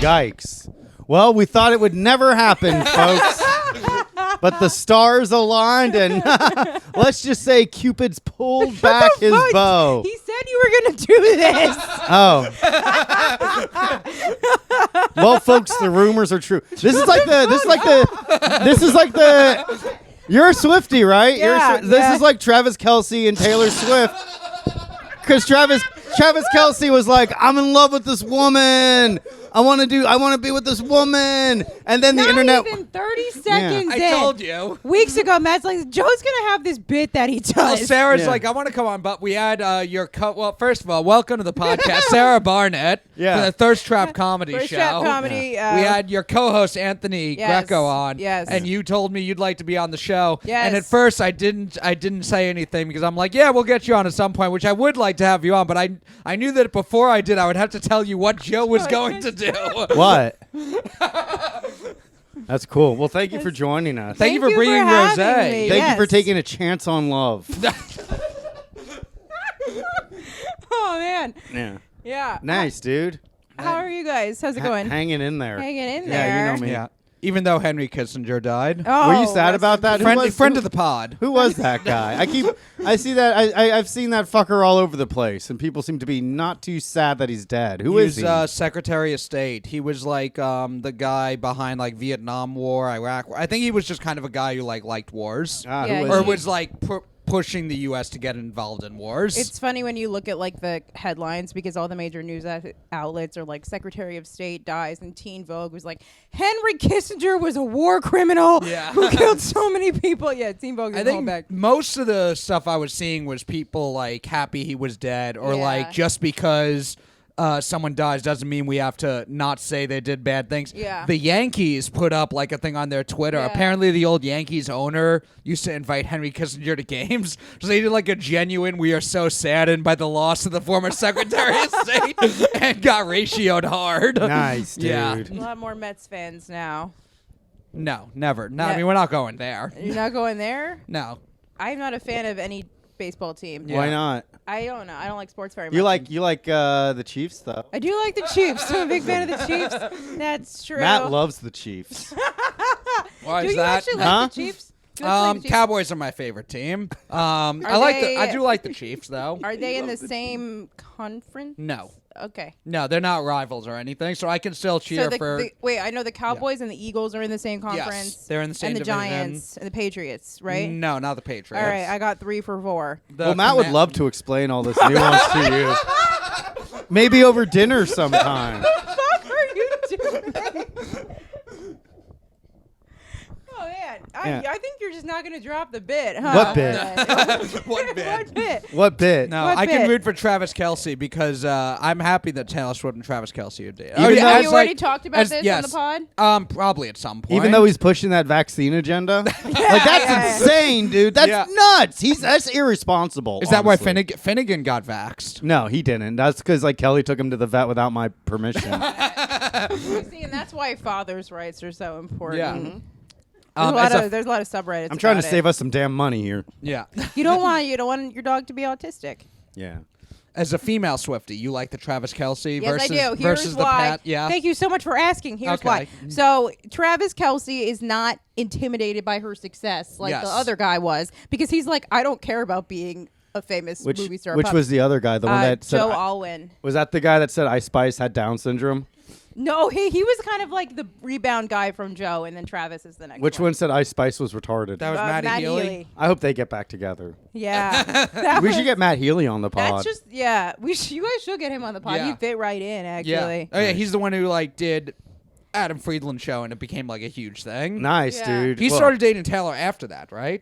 Yikes. Well, we thought it would never happen, folks. But the stars aligned, and let's just say Cupid's pulled back his bow. He said you were going to do this. Oh. Well, folks, the rumors are true. This is like the. You're a Swiftie, right? Yeah, This is like Travis Kelce and Taylor Swift. Because Travis Kelce was like, I'm in love with this woman. I want to be with this woman. And then the internet. Not even 30 seconds I told you. Weeks ago, Matt's like, Joe's going to have this bit that he does. Well, Sarah's like, I want to come on, but we had well, first of all, welcome to the podcast, Sarah Barnitt, for the Thirst Trap Comedy Thirst Show. Trap Comedy. We had your co-host, Anthony Greco, on. Yes. And you told me you'd like to be on the show. Yes. And at first, I didn't say anything because I'm like, yeah, we'll get you on at some point, which I would like to have you on, but I knew that before I did, I would have to tell you what Joe was going to do. What? That's cool. Well, thank you for joining us. Thank you for bringing rosé. Thank you for taking a chance on love. Oh, man. Yeah. Yeah. Nice, dude. How are you guys? How's it going? Hanging in there. Hanging in Yeah, there. you know me. Yeah. Even though Henry Kissinger died. Oh, Were you sad about that? Friend of the pod. Who was that guy? I see that. I've seen that fucker all over the place, and people seem to be not too sad that he's dead. Who is he? Secretary of State. He was like the guy behind like Vietnam War, Iraq War. I think he was just kind of a guy who liked wars, or was like pushing the U.S. to get involved in wars. It's funny when you look at like the headlines because all the major news outlets are like Secretary of State dies, and Teen Vogue was like Henry Kissinger was a war criminal who killed so many people. Yeah, Teen Vogue is I back. think most of the stuff I was seeing was people like happy he was dead, or like just because someone dies doesn't mean we have to not say they did bad things. Yeah. The Yankees put up like a thing on their Twitter. Yeah. Apparently the old Yankees owner used to invite Henry Kissinger to games. So they did like a genuine, we are so saddened by the loss of the former Secretary of State, and got ratioed hard. Nice, dude. Yeah. A lot more Mets fans now. No, never. No, I mean, we're not going there. You're not going there? No. I'm not a fan of any baseball team. Why not? I don't know. I don't like sports very much. You like the Chiefs though. I do like the Chiefs. I'm a big fan of the Chiefs. That's true. Matt loves the Chiefs. Why do is you that? actually like the Chiefs? Do you actually like the Chiefs? Cowboys are my favorite team. I do like the Chiefs though. Are they in the same conference? No. Okay. No, they're not rivals or anything, so I can still cheer for. Wait, I know the Cowboys and the Eagles are in the same conference. Yes, they're in the same and the division. Giants and the Patriots, right? No, not the Patriots. All right, I got 3 for 4. Well, Matt would love to explain all this nuance to you. Maybe over dinner sometime. What the fuck are you doing? Oh man, I think you're just not gonna drop the bit, huh? What bit? What bit? What bit? What bit? No, What I can bit? root for Travis Kelce because I'm happy that Taylor Swift and Travis Kelce are dead. Even though- Have you already talked about this yes. on the pod? Probably at some point. Even though he's pushing that vaccine agenda, that's insane, dude. That's nuts. That's irresponsible. Is that why honestly. Finnegan got vaxxed? No, he didn't. That's because Kelly took him to the vet without my permission. See, and that's why fathers' rights are so important. Yeah. There's a lot of subreddits. I'm trying to about save us some damn money here. Yeah. You don't want your dog to be autistic. Yeah. As a female Swiftie, you like the Travis Kelce Yes, versus, I do. Here's versus the why. Pat? Yeah. Thank you so much for asking. Here's Okay. why. So Travis Kelce is not intimidated by her success like the other guy was, because he's like, I don't care about being a famous movie star. Which was the other guy? The one that said Joe Alwyn. Was that the guy that said Ice Spice had Down syndrome? No, he was kind of like the rebound guy from Joe, and then Travis is the next Which one said Ice Spice was retarded? That was Matt Healy. Healy. I hope they get back together. Yeah. We should get Matt Healy on the pod. That's just, you guys should get him on the pod. Yeah. He'd fit right in, actually. Yeah. Oh yeah, he's the one who did Adam Friedland show, and it became a huge thing. Nice, Yeah. dude. He Well, started dating Taylor after that, right?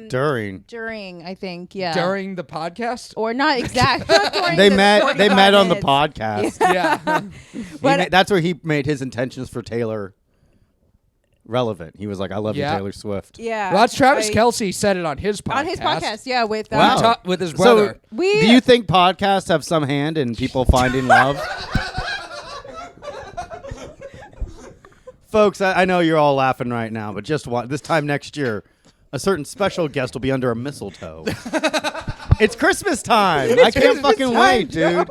during. I think, yeah. During the podcast. Or not exactly. Not during They the met 45 on the minutes. podcast. Yeah. But That's where he made his intentions for Taylor relevant. He was like, I love you, Taylor Swift. Yeah. Well, that's Travis I- Kelce said it on his podcast. On his podcast, yeah, with Wow. With his brother. So, do you think podcasts have some hand in people finding love? Folks, I know you're all laughing right now, but just this time next year, a certain special guest will be under a mistletoe. It's Christmas time. I can't fucking wait, dude.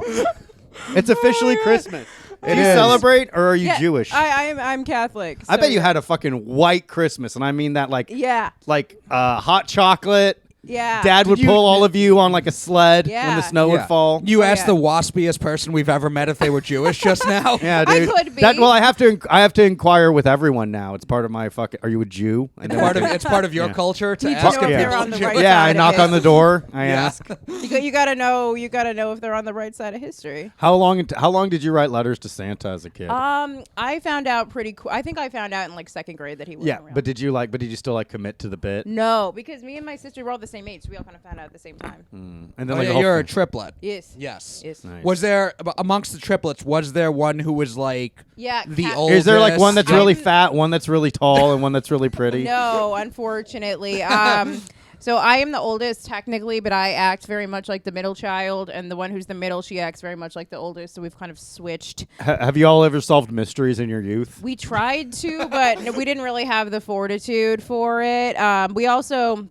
It's officially Christmas. Do you celebrate, or are you Yeah, Jewish? I'm Catholic. I so bet you yeah. had a fucking white Christmas, and I mean that like Yeah. Hot chocolate. Yeah. Dad would pull all of you on like a sled when Yeah. the snow would fall. You asked yeah. the waspiest person we've ever met if they were Jewish just now. Yeah, I dude. could be. I have to inquire with everyone now. It's part of my fucking. Are you a Jew? It's part of your culture to Need to ask know if if they're people on the are Jewish. right Yeah, side I of knock it. on the door. I Yeah. ask. You gotta know if they're on the right side of history. How long did you write letters to Santa as a kid? I found out pretty cool. I think I found out in like second grade that he wasn't real. but did you still like commit to the bit? No, because me and my sister were all the same age, so we all kind of found out at the same time. And then Oh, like yeah, the whole you're a thing- triplet. Yes. Yes. Yes. Nice. Was there amongst the triplets? Was there one who was like Yeah. the oldest? Is there like one that's really I'm- fat, one that's really tall, and one that's really pretty? No, unfortunately. So I am the oldest technically, but I act very much like the middle child, and the one who's the middle, she acts very much like the oldest. So we've kind of switched. Have you all ever solved mysteries in your youth? We tried to, but we didn't really have the fortitude for it. We also.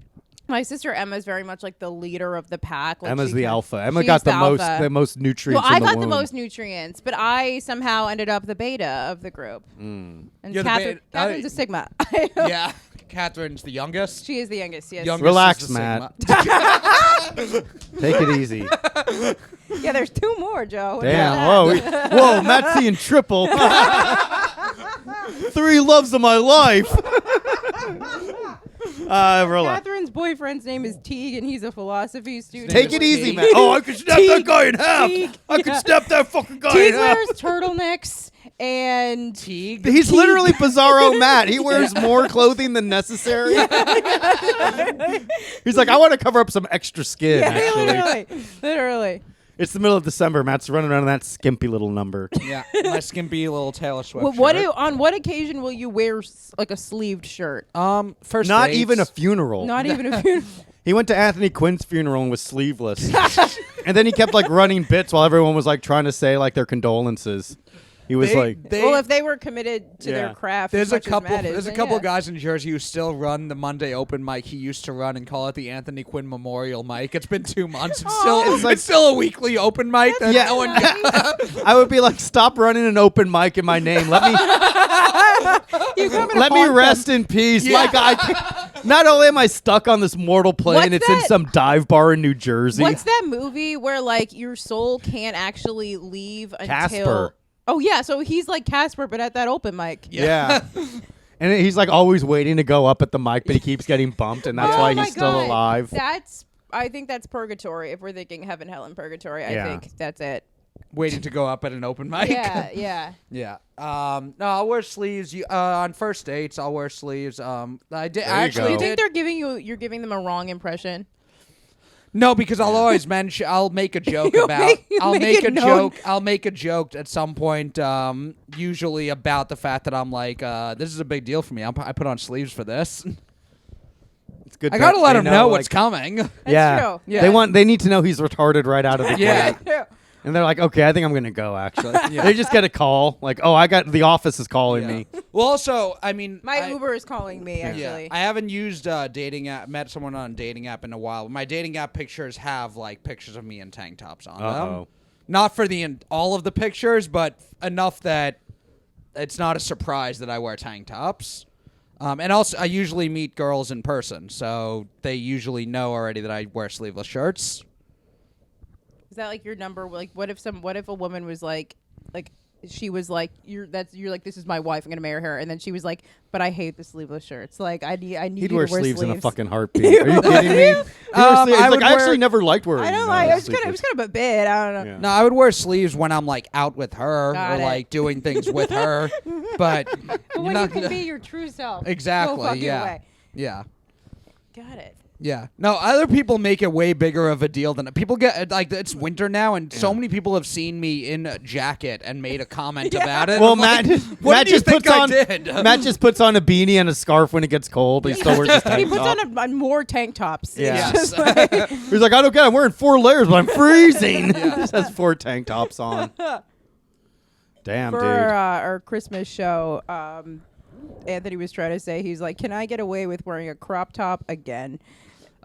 My sister Emma is very much like the leader of the pack. Like Emma's she the can- alpha. Emma she's got the alpha. most nutrients. Well, I in the got the womb. most nutrients, but I somehow ended up the beta of the group. And You're the Catherine's a sigma. Yeah. Catherine's the youngest. She is the youngest, yes. Youngest Relax, is the Matt. Sigma. Take it easy. Yeah, there's two more, Joe. What Damn. about that? Whoa, Matt's seeing triple. 3 loves of my life. Relax. Catherine's boyfriend's name is Teague, and he's a philosophy student. Take it easy, Teague. Matt. Oh, I could snap that Teague. guy in half. Teague. I could snap that fucking guy Teague in half. wears turtlenecks and Teague. He's literally Bizarro Matt. He wears more clothing than necessary. He's like, I want to cover up some extra skin, actually. literally. It's the middle of December. Matt's running around in that skimpy little number. Yeah. My skimpy little Taylor Swift. On what occasion will you wear like a sleeved shirt? First Not dates. even a funeral. Not even a funeral. He went to Anthony Quinn's funeral and was sleeveless. And then he kept like running bits while everyone was like trying to say like their condolences. He was like, Well, if they were committed to their craft, There's as a much as couple. Matt is, There's a then couple yeah. guys in Jersey who still run the Monday open mic he used to run and call it the Anthony Quinn Memorial Mic. It's been 2 months. It's still a weekly open mic. That Yeah. no one got. I would be like, stop running an open mic in my name. Let me rest in peace. Yeah. Like not only am I stuck on this mortal plane, What's it's in that? some dive bar in New Jersey. What's that movie where like your soul can't actually leave until? Casper. Oh yeah, so he's like Casper, but at that open mic. Yeah. And he's like always waiting to go up at the mic, but he keeps getting bumped, and that's Oh why my he's still God. alive. I think that's purgatory. If we're thinking heaven, hell, and purgatory, I Yeah. think that's it. Waiting to go up at an open mic. Yeah, yeah. Yeah. No, I'll wear sleeves. On first dates, I'll wear sleeves. I did. There I you actually go. Do you think did. you're giving them a wrong impression? No, because I'll always mention. I'll make a joke You'll about. make- I'll make make it a known. joke. I'll make a joke at some point. Usually about the fact that I'm like, this is a big deal for me. I put on sleeves for this. It's good. I gotta let they them know like- what's coming. Yeah. true. Yeah. They need to know he's retarded right out of the Yeah. gate. And they're like, okay, I think I'm gonna go. Actually, they just get a call. Like, oh, the office is calling me. Well, also, I mean, My Uber is calling me actually. I haven't used dating app. Met someone on a dating app in a while. My dating app pictures have like pictures of me in tank tops on them. Uh-oh. Not for all of the pictures, but enough that it's not a surprise that I wear tank tops. And also, I usually meet girls in person, so they usually know already that I wear sleeveless shirts. Is that like your number? Like, what if a woman was like she was like, you're like, this is my wife, I'm gonna marry her, and then she was like, but I hate the sleeveless shirts. Like, I need He'd you wear to wear sleeves in a fucking heartbeat. You Are you would? kidding me? He's I like, would I actually wear- never liked wearing. I don't like. It was sleeveless. kind of a bit. I don't know. Yeah. No, I would wear sleeves when I'm like out with her Got or it. like doing things with her. But But when not- you can be your true self. Exactly, Go fucking yeah. away. yeah. Got it. Yeah. No, other people make it way bigger of a deal than people get. Like, it's winter now, and so many people have seen me in a jacket and made a comment about it. Well, I'm like, Matt, what Matt did you just think puts I on did? Matt just puts on a beanie and a scarf when it gets cold. But he still wears his tank He puts top. on more tank tops. Yeah. It's just like, He's like, I don't care. I'm wearing 4 layers, but I'm freezing. He just has 4 tank tops on. Damn, for dude. our Christmas show, Anthony was trying to say, he's like, can I get away with wearing a crop top again?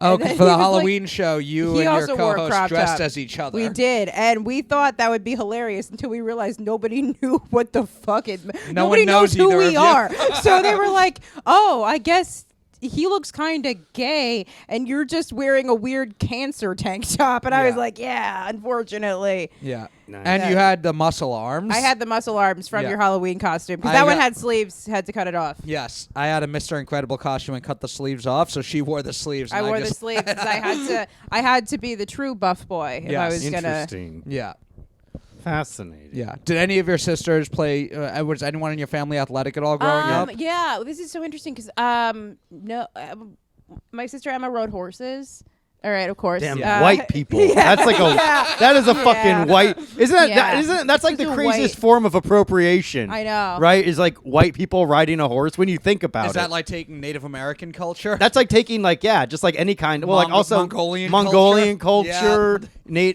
Oh, And then because for the he was Halloween show, you he and your also wore a co-host crop dressed top. as each other. We did, and we thought that would be hilarious until we realized nobody knew what the fuck it meant. No Nobody one knows who either we of you. are. So they were like, "Oh, I guess." He looks kind of gay, and you're just wearing a weird cancer tank top. And I was Yeah. like, yeah, unfortunately. Yeah. Nice. And you had the muscle arms. I had the muscle arms from Yeah. your Halloween costume, because I that one got- had sleeves, had to cut it off. Yes, I had a Mr. Incredible costume and cut the sleeves off, so she wore the sleeves. I and wore the just- sleeves 'cause I had to be the true buff boy if I Yes. was gonna. Interesting. Yeah. Fascinating. Yeah. Did any of your sisters play? Was anyone in your family athletic at all growing up? Yeah, this is so interesting because no, my sister Emma rode horses. All right, of course. Damn Yeah. white people. That's like a that is a Yeah. fucking white. Isn't that, Yeah. isn't that's like It's the a craziest white- form of appropriation? I know. Right? Is like white people riding a horse when you think about Is it. that like taking Native American culture? That's like taking like just like any kind. Well, like also Mongolian culture,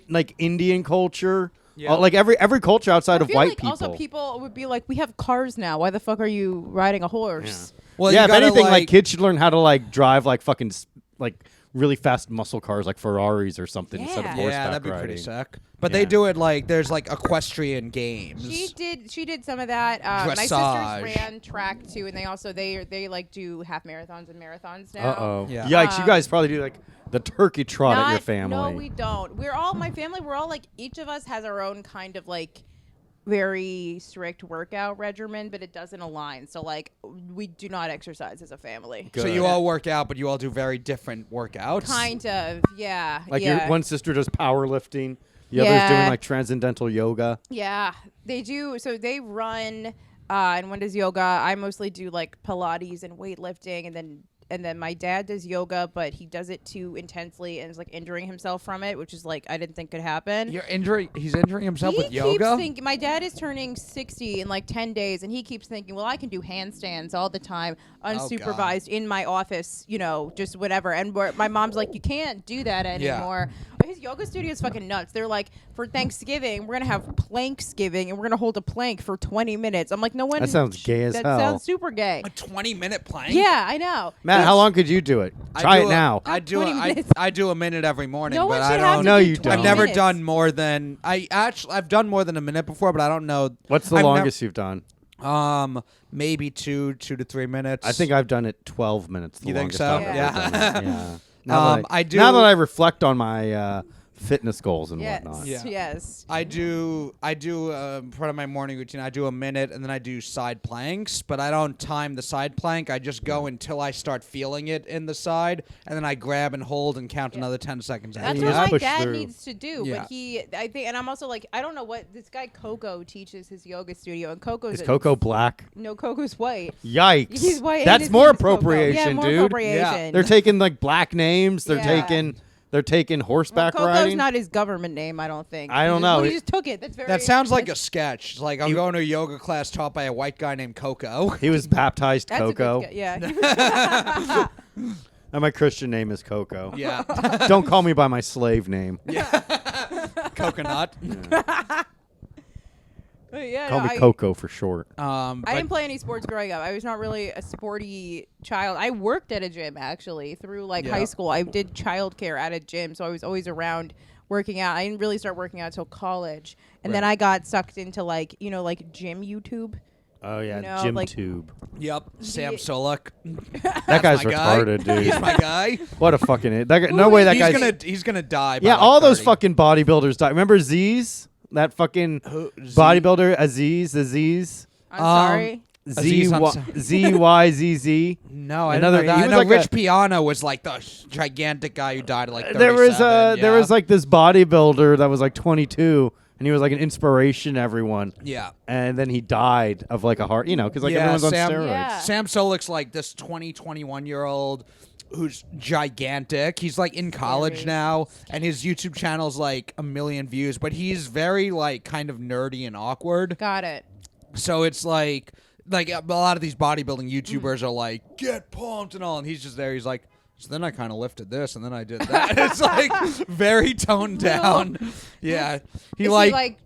like Indian culture. Yeah. Like every culture outside I of feel white like people. also people would be like, we have cars now. Why the fuck are you riding a horse? Well, yeah, you if gotta, anything, like kids should learn how to like drive like fucking like really fast muscle cars like Ferraris or something instead of Yeah. horseback yeah, that'd be riding. pretty sick. But Yeah. they do it like there's like equestrian games. She did some of that. My Dressage. sisters ran track too, and they also they like do half marathons and marathons now. Uh-oh. Yeah. Yikes, you guys probably do like the turkey trot at your family. No, we don't. We're all my family. We're all like each of us has our own kind of like very strict workout regimen, but it doesn't align. So like we do not exercise as a family. So Good. you all work out, but you all do very different workouts. Kind of, yeah. Like yeah. your one sister does powerlifting, the Yeah. other's doing like transcendental yoga. Yeah, they do. So they run, and one does yoga. I mostly do like Pilates and weightlifting, and then my dad does yoga, but he does it too intensely and is like injuring himself from it, which is like I didn't think could happen. He's injuring himself with yoga. Keeps thinking, my dad is turning 60 in like 10 days, and he keeps thinking, well, I can do handstands all the time, unsupervised in my office, you know, just whatever. And my mom's like, you can't do that anymore. His yoga studio is fucking nuts. They're like, for Thanksgiving, we're going to have Planksgiving, and we're going to hold a plank for 20 minutes. I'm like, no one. That sounds gay as that hell. sounds super gay. A 20-minute plank. Yeah, I know. Matt, how long could you do it? Try it now. I do. 20 I minutes. do a minute every morning, No but one I should don't. have to No, do you 20 I've never minutes. done more than I've done more than a minute before, but I don't know. What's the I've longest you've done? Maybe 2 to 3 minutes. I think I've done it 12 minutes. The You think longest so? I've ever Yeah. done it. Yeah. Now that I do. Now that I reflect on my fitness goals and Yes, whatnot. Yeah. yes. I do part of my morning routine. I do a minute and then I do side planks, but I don't time the side plank. I just go until I start feeling it in the side, and then I grab and hold and count another 10 seconds. That's after what Yeah. my Push dad through. needs to do. Yeah. But I think, and I'm also like, I don't know what this guy Coco teaches his yoga studio, and Coco's Is Coco black? No, Coco's white. Yikes. He's white. and That's his more name is Coco. appropriation, yeah, more dude. Appropriation. They're taking like black names. They're Yeah. taking horseback Coco's riding. not his government name, I don't think. I don't Well, know. he just took it. That's very. That sounds like a sketch. It's like I'm going to a yoga class taught by a white guy named Coco. He was baptized That's Coco. A good, yeah. And my Christian name is Coco. Yeah, Don't call me by my slave name. coconut. But yeah, Call no, me Coco for short. I didn't play any sports growing up. I was not really a sporty child. I worked at a gym actually through like high school. I did childcare at a gym, so I was always around working out. I didn't really start working out until college, and then I got sucked into like like gym YouTube. Oh yeah, You know, Jim like- Tube. Yep, Sam Solak. That guy's my guy. retarded, dude. He's my guy. What a fucking idiot. That guy, no way that guy's. He's gonna die. By Yeah, like all those 30. fucking bodybuilders die. Remember Aziz? That fucking bodybuilder Aziz. I'm sorry. Aziz ZYZZ. No, I Another- didn't know that. he I was know like Rich a- Piano was like the gigantic guy who died at like 37. There was like this bodybuilder that was like 22, and he was like an inspiration to everyone. yeah. And then he died of like a heart, because like Yeah, everyone's on Sam- steroids. Yeah. Sam Solak's like this 21-year-old who's gigantic. He's like in college Scary. now, and his YouTube channel's like 1 million views, but he's very like kind of nerdy and awkward. Got it. So it's like a lot of these bodybuilding YouTubers are like, get pumped and all, and he's just there. He's like, So then I kind of lifted this, and then I did that. It's like very toned down. Yeah, Is he like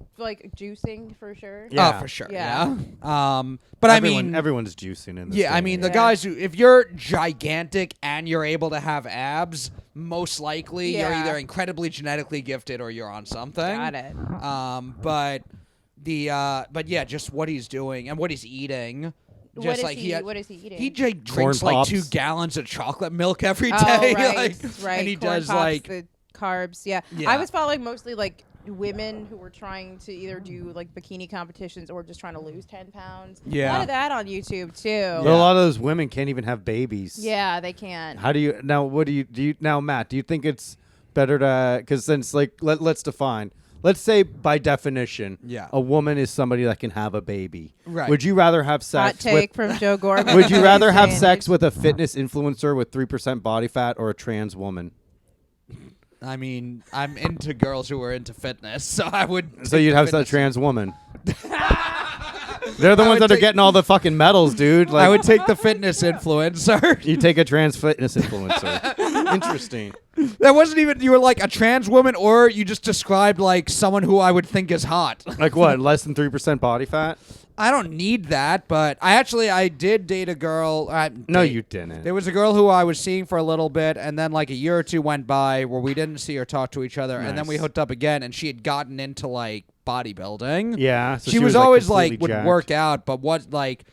juicing for sure? Yeah, for sure. Yeah. But everyone's juicing in this. Yeah, I mean the guys who, if you're gigantic and you're able to have abs, most likely you're either incredibly genetically gifted or you're on something. Got it. But yeah, just what he's doing and what he's eating. What is he eating? He drinks like 2 gallons of chocolate milk every day. Right. And he Corn does pops, like the carbs. Yeah. I was following mostly like women who were trying to either do like bikini competitions or just trying to lose 10 pounds. Yeah. A lot of that on YouTube too. But a lot of those women can't even have babies. Yeah, they can't. How do you now? What do you now, Matt? Do you think it's better to, because since like let's define. Let's say by definition, a woman is somebody that can have a baby. Right. Would you rather have sex? Hot take from Joe Gorman. Would you rather have sex with a fitness influencer with 3% body fat or a trans woman? I mean, I'm into girls who are into fitness, so I would. So you'd have a trans woman. They're the ones that are getting all the fucking medals, dude. Like, I would take the fitness influencer. You take a trans fitness influencer. Interesting. That wasn't even, you were like a trans woman, or you just described like someone who I would think is hot. Like what? Less than 3% body fat? I don't need that, but I did date a girl. No, you didn't. There was a girl who I was seeing for a little bit, and then like a year or two went by where we didn't see or talk to each other, and then we hooked up again, and she had gotten into like bodybuilding. Yeah. So she was always like would jacked. work out, but what like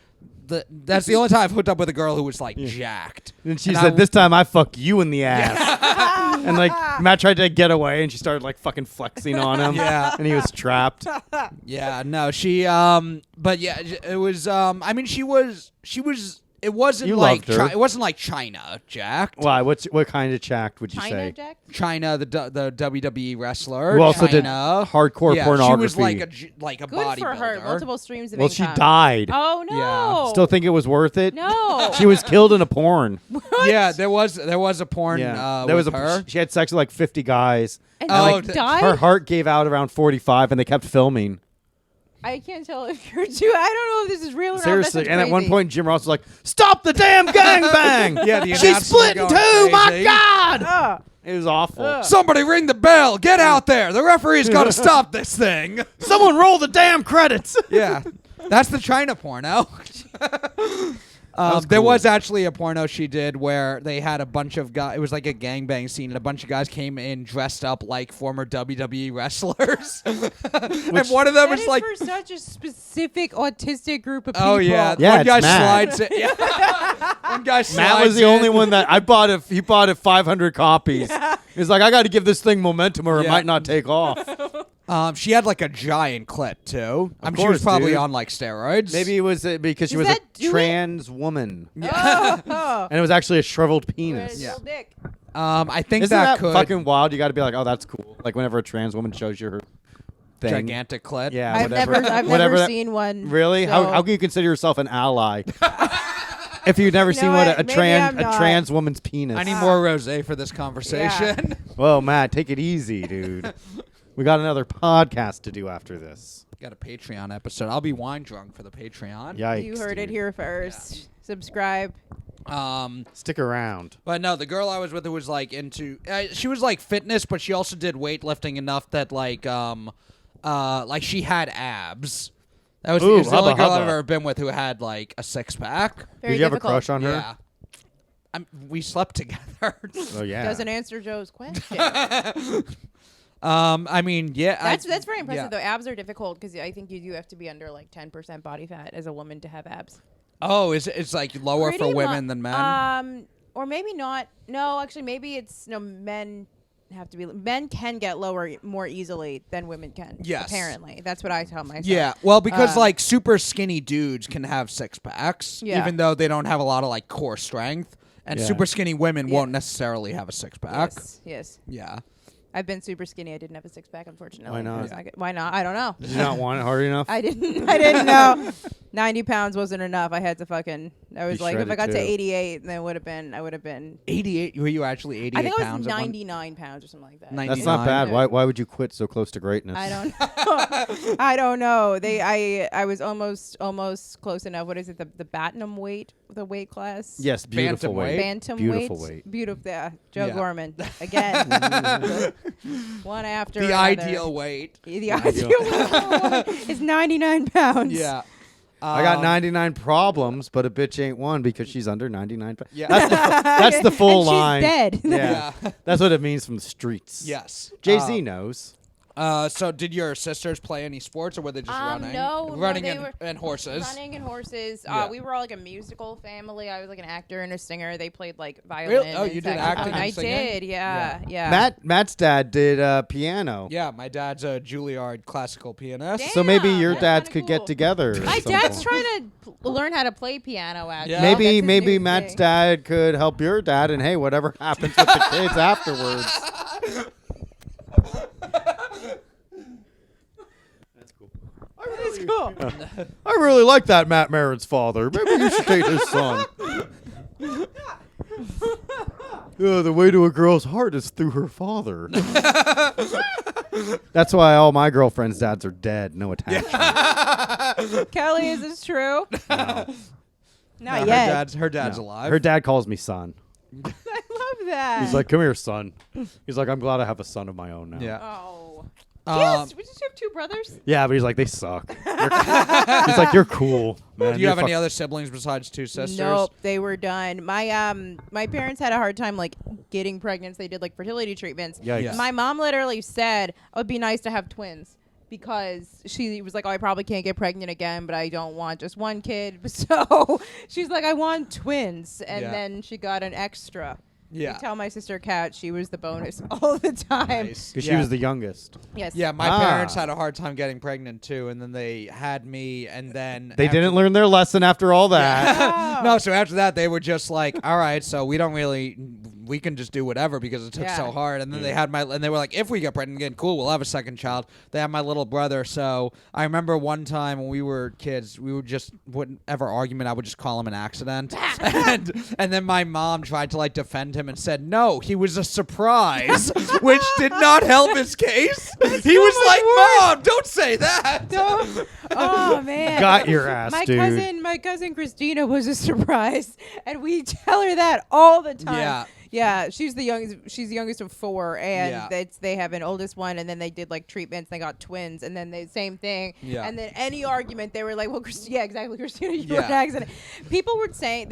that's the only time I've hooked up with a girl who was like jacked. And she said, "This time I fuck you in the ass." And like Matt tried to get away, and she started like fucking flexing on him. Yeah. And he was trapped. Yeah, no, she but yeah, it was I mean she was it wasn't it wasn't like China jacked. Why? What kind of jacked would you China say? jacked? China, the WWE wrestler. Who also did China. hardcore pornography. She was like a Good bodybuilder. for her. Multiple streams of Well, income. she died. Oh no! Yeah. Still think it was worth it? No. She was killed in a porn. Yeah, there was a porn. There was her. She had sex with like 50 guys. And died? Her heart gave out around 45, and they kept filming. I can't tell if you're too. I don't know if this is real or Seriously, not. and at one point, Jim Ross was like, "Stop the damn gangbang!" Yeah, the she's announcer split in was two. going My crazy. God, it was awful. Somebody ring the bell. Get out there. The referee's got to stop this thing. Someone roll the damn credits. Yeah, that's the China porno. There was actually a porno she did where they had a bunch of guys. It was like a gangbang scene, and a bunch of guys came in dressed up like former WWE wrestlers. And one of them was like, for such a specific autistic group of people. "Oh yeah, Yeah, one guy it's Matt. slides it." Yeah. One guy slides. Matt was the only one that he bought it 500 copies. He's like, I got to give this thing momentum, or it might not take off. She had like a giant clit too. I'm sure she course, was probably dude. on like steroids. Maybe it was because she Does was a that do trans woman, Oh. and it was actually a shriveled penis. Little dick. I think Isn't that could fucking wild? You got to be like, oh, that's cool. Like whenever a trans woman shows you her thing. gigantic clit. Yeah, I've whatever. never whatever that- seen one. Really? So. How can you consider yourself an ally? If you've never You seen know what what? a Maybe trans I'm not. trans woman's penis. I need more rosé for this conversation. Whoa, Matt, take it easy, dude. We got another podcast to do after this. Got a Patreon episode. I'll be wine drunk for the Patreon. Yikes! You heard it dude. here first. Subscribe. Stick around. But no, the girl I was with who was like into, she was like fitness, but she also did weightlifting enough that like she had abs. That was, Ooh, it was the only hubba girl I've hubba. ever been with who had like a 6-pack. Very Did you have a difficult. crush on her? Yeah. We slept together. Oh yeah. Doesn't answer Joe's question. I mean, yeah. That's very impressive yeah. though. Abs are difficult because I think you do have to be under like 10% body fat as a woman to have abs. Oh, it's like lower for Pretty women than men? Or maybe not. No, actually, maybe it's men have to be. Men can get lower more easily than women can. Yes. Apparently, that's what I tell myself. Yeah, well, because like super skinny dudes can have 6-packs, Yeah. even though they don't have a lot of like core strength, and Yeah. super skinny women won't necessarily have a 6-pack. Yes. Yeah. I've been super skinny. I didn't have a six pack, unfortunately. Why not? Why not? I don't know. Did you not want it hard enough? I didn't know. 90 pounds wasn't enough. I had to fucking. I was Be like, if I got shredded, to too. 88, then I would have been. 88? Were you actually 88 I think I pounds? was at one- 99 pounds or something like that. 99. That's not bad. Why would you quit so close to greatness? I don't know. I don't know. I was almost close enough. What is it? The Batnum weight, the weight class? Yes, beautiful weight. Bantam Beautiful weight. weight. Beautiful. Yeah. Joe Yeah. Gorman again. One after The another. ideal weight. The ideal weight is 99 pounds. Yeah. I got 99 problems, but a bitch ain't one because she's under 99 pounds. Yeah. That's the full and line. She's dead. Yeah. That's what it means from the streets. Yes. Jay-Z knows. So did your sisters play any sports, or were they just running? No, running they and, were and horses. Running and horses. Yeah. We were all like a musical family. I was like an actor and a singer. They played like violin. Really? Oh, and you did saxophone. acting and I singing? did. Yeah. Matt's dad did piano. Yeah, my dad's a Juilliard classical pianist. Damn. So maybe your that's dads kinda could get cool. together. at My some dad's point. trying to learn how to play piano. Actually, Yeah. That's his Maybe new Matt's thing. dad could help your dad, and hey, whatever happens with the kids afterwards. That's cool. I really like that Matt Maran's father. Maybe you should date his son. The way to a girl's heart is through her father. That's why all my girlfriends' dads are dead. No attachment. Kelly, is this true? No. Not yet. Her dad's No. alive. Her dad calls me son. I love that. He's like, come here, son. He's like, I'm glad I have a son of my own now. Yeah. oh. Um, Yes. We just have two brothers. Yeah, but he's like, they suck. He's like, you're cool, man. Do you have any other siblings besides two sisters? Nope, they were done. My parents had a hard time like getting pregnant. So they did like fertility treatments. Yikes. Yeah. My mom literally said it would be nice to have twins because she was like, oh, I probably can't get pregnant again, but I don't want just one kid. So she's like, I want twins, and Yeah. then she got an extra. Yeah. I tell my sister Kat she was the bonus all the time. Nice. Because Yeah. she was the youngest. Yes. Yeah, my Ah. parents had a hard time getting pregnant too, and then they had me, and then They after- didn't learn their lesson after all that. Oh. No, so after that they were just like, all right, so we can just do whatever because it took Yeah. so hard. And then they had and they were like, if we get pregnant again, cool, we'll have a second child. They had my little brother. So I remember one time when we were kids, we would just whatever argument, I would just call him an accident. and then my mom tried to like defend him and said, no, he was a surprise, which did not help his case. He was like, Mom, don't say that. Oh man. Got your ass, dude. My cousin Christina was a surprise, and we tell her that all the time. Yeah. Yeah, she's the youngest. She's the youngest of four, and Yeah. they have an oldest one, and then they did like treatments. They got twins, and then the same thing. Yeah. And then any argument, they were like, "Well, yeah, exactly, Christina, you were Yeah. an accident." People would say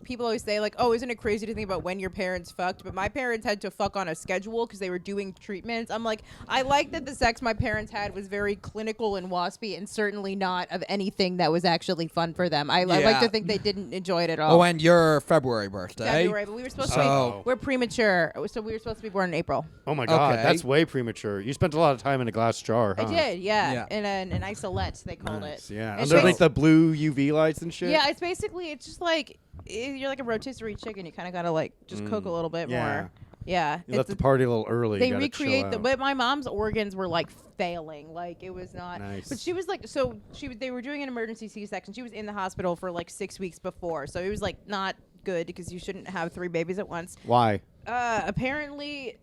people always say like, "Oh, isn't it crazy to think about when your parents fucked?" But my parents had to fuck on a schedule because they were doing treatments. I'm like, I like that the sex my parents had was very clinical and waspy, and certainly not of anything that was actually fun for them. I like Yeah. to think they didn't enjoy it at all. Oh, and your February birthday. February, but we were supposed to So- be. We're premature, so we were supposed to be born in April. Oh my God, Okay. that's way premature. You spent a lot of time in a glass jar, huh? I did, yeah, Yeah. in an isolette they called Nice, it. yeah. It's Under like basi- the blue UV lights and shit. Yeah, it's just like you're like a rotisserie chicken. You kind of gotta like just cook a little bit Yeah. more. Yeah, You left the party a little early. They You gotta recreate chill the, out. but my mom's organs were like failing. Like it was not. Nice. But she was like, so they were doing an emergency C-section. She was in the hospital for like 6 weeks before, so it was like not good because you shouldn't have 3 babies at once. Why? Apparently,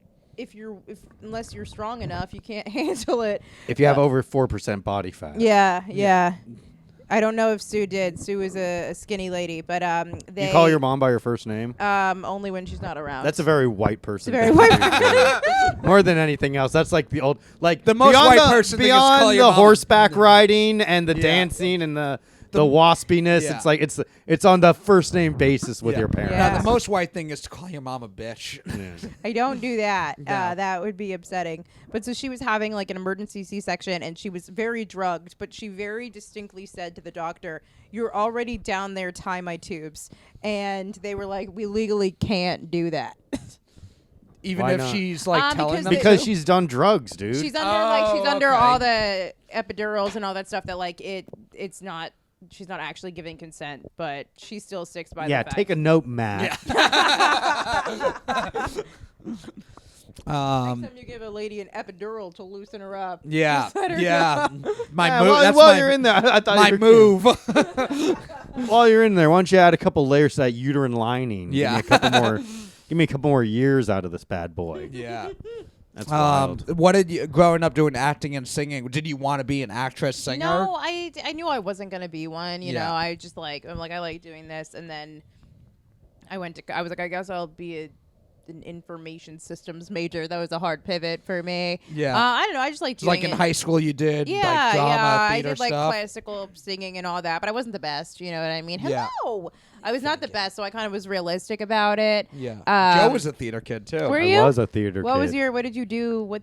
unless you're strong enough, you can't handle it. If you have over 4% body fat. Yeah. I don't know if Sue did. Sue is a skinny lady, but they You call your mom by her first name? only when she's not around. That's a very white person. It's a very thing white to do. More than anything else, that's like the old, like The most beyond white the, person thing is beyond call your the mom- horseback riding and the Yeah. dancing and the waspiness. Yeah. It's like it's on the first name basis with Yeah. your parents. Yeah. Now, the most white thing is to call your mom a bitch. I don't do that. No. That would be upsetting. But so she was having like an emergency C-section, and she was very drugged. But she very distinctly said to the doctor, "You're already down there. Tie my tubes." And they were like, "We legally can't do that." Even Why if not? she's like telling because them. Because she's done drugs, dude. she's under okay. all the epidurals and all that stuff that like it's not. She's not actually giving consent, but she still sticks by yeah, the fact. take a note, Matt. Next time you give a lady an epidural to loosen her up. Yeah, Just let her yeah. go. My move. While you're in there, I thought my you were move. While you're in there, why don't you add a couple layers to that uterine lining? Yeah. Give me a couple more years out of this bad boy. Yeah. That's wild. What did you growing up doing acting and singing? Did you want to be an actress, singer? No, I knew I wasn't gonna be one. You Yeah. know, I just I'm like I like doing this, and then I was like, I guess I'll be an information systems major. That was a hard pivot for me. Yeah. I don't know. I just like doing Like in it. high school, you did Yeah, like drama, yeah. theater I did like stuff. classical singing and all that, but I wasn't the best. You know what I mean? Yeah. Hello. I was not the best, so I kind of was realistic about it. Yeah. Joe was a theater kid too. Were I you? was a theater What kid. was your? What did you do? What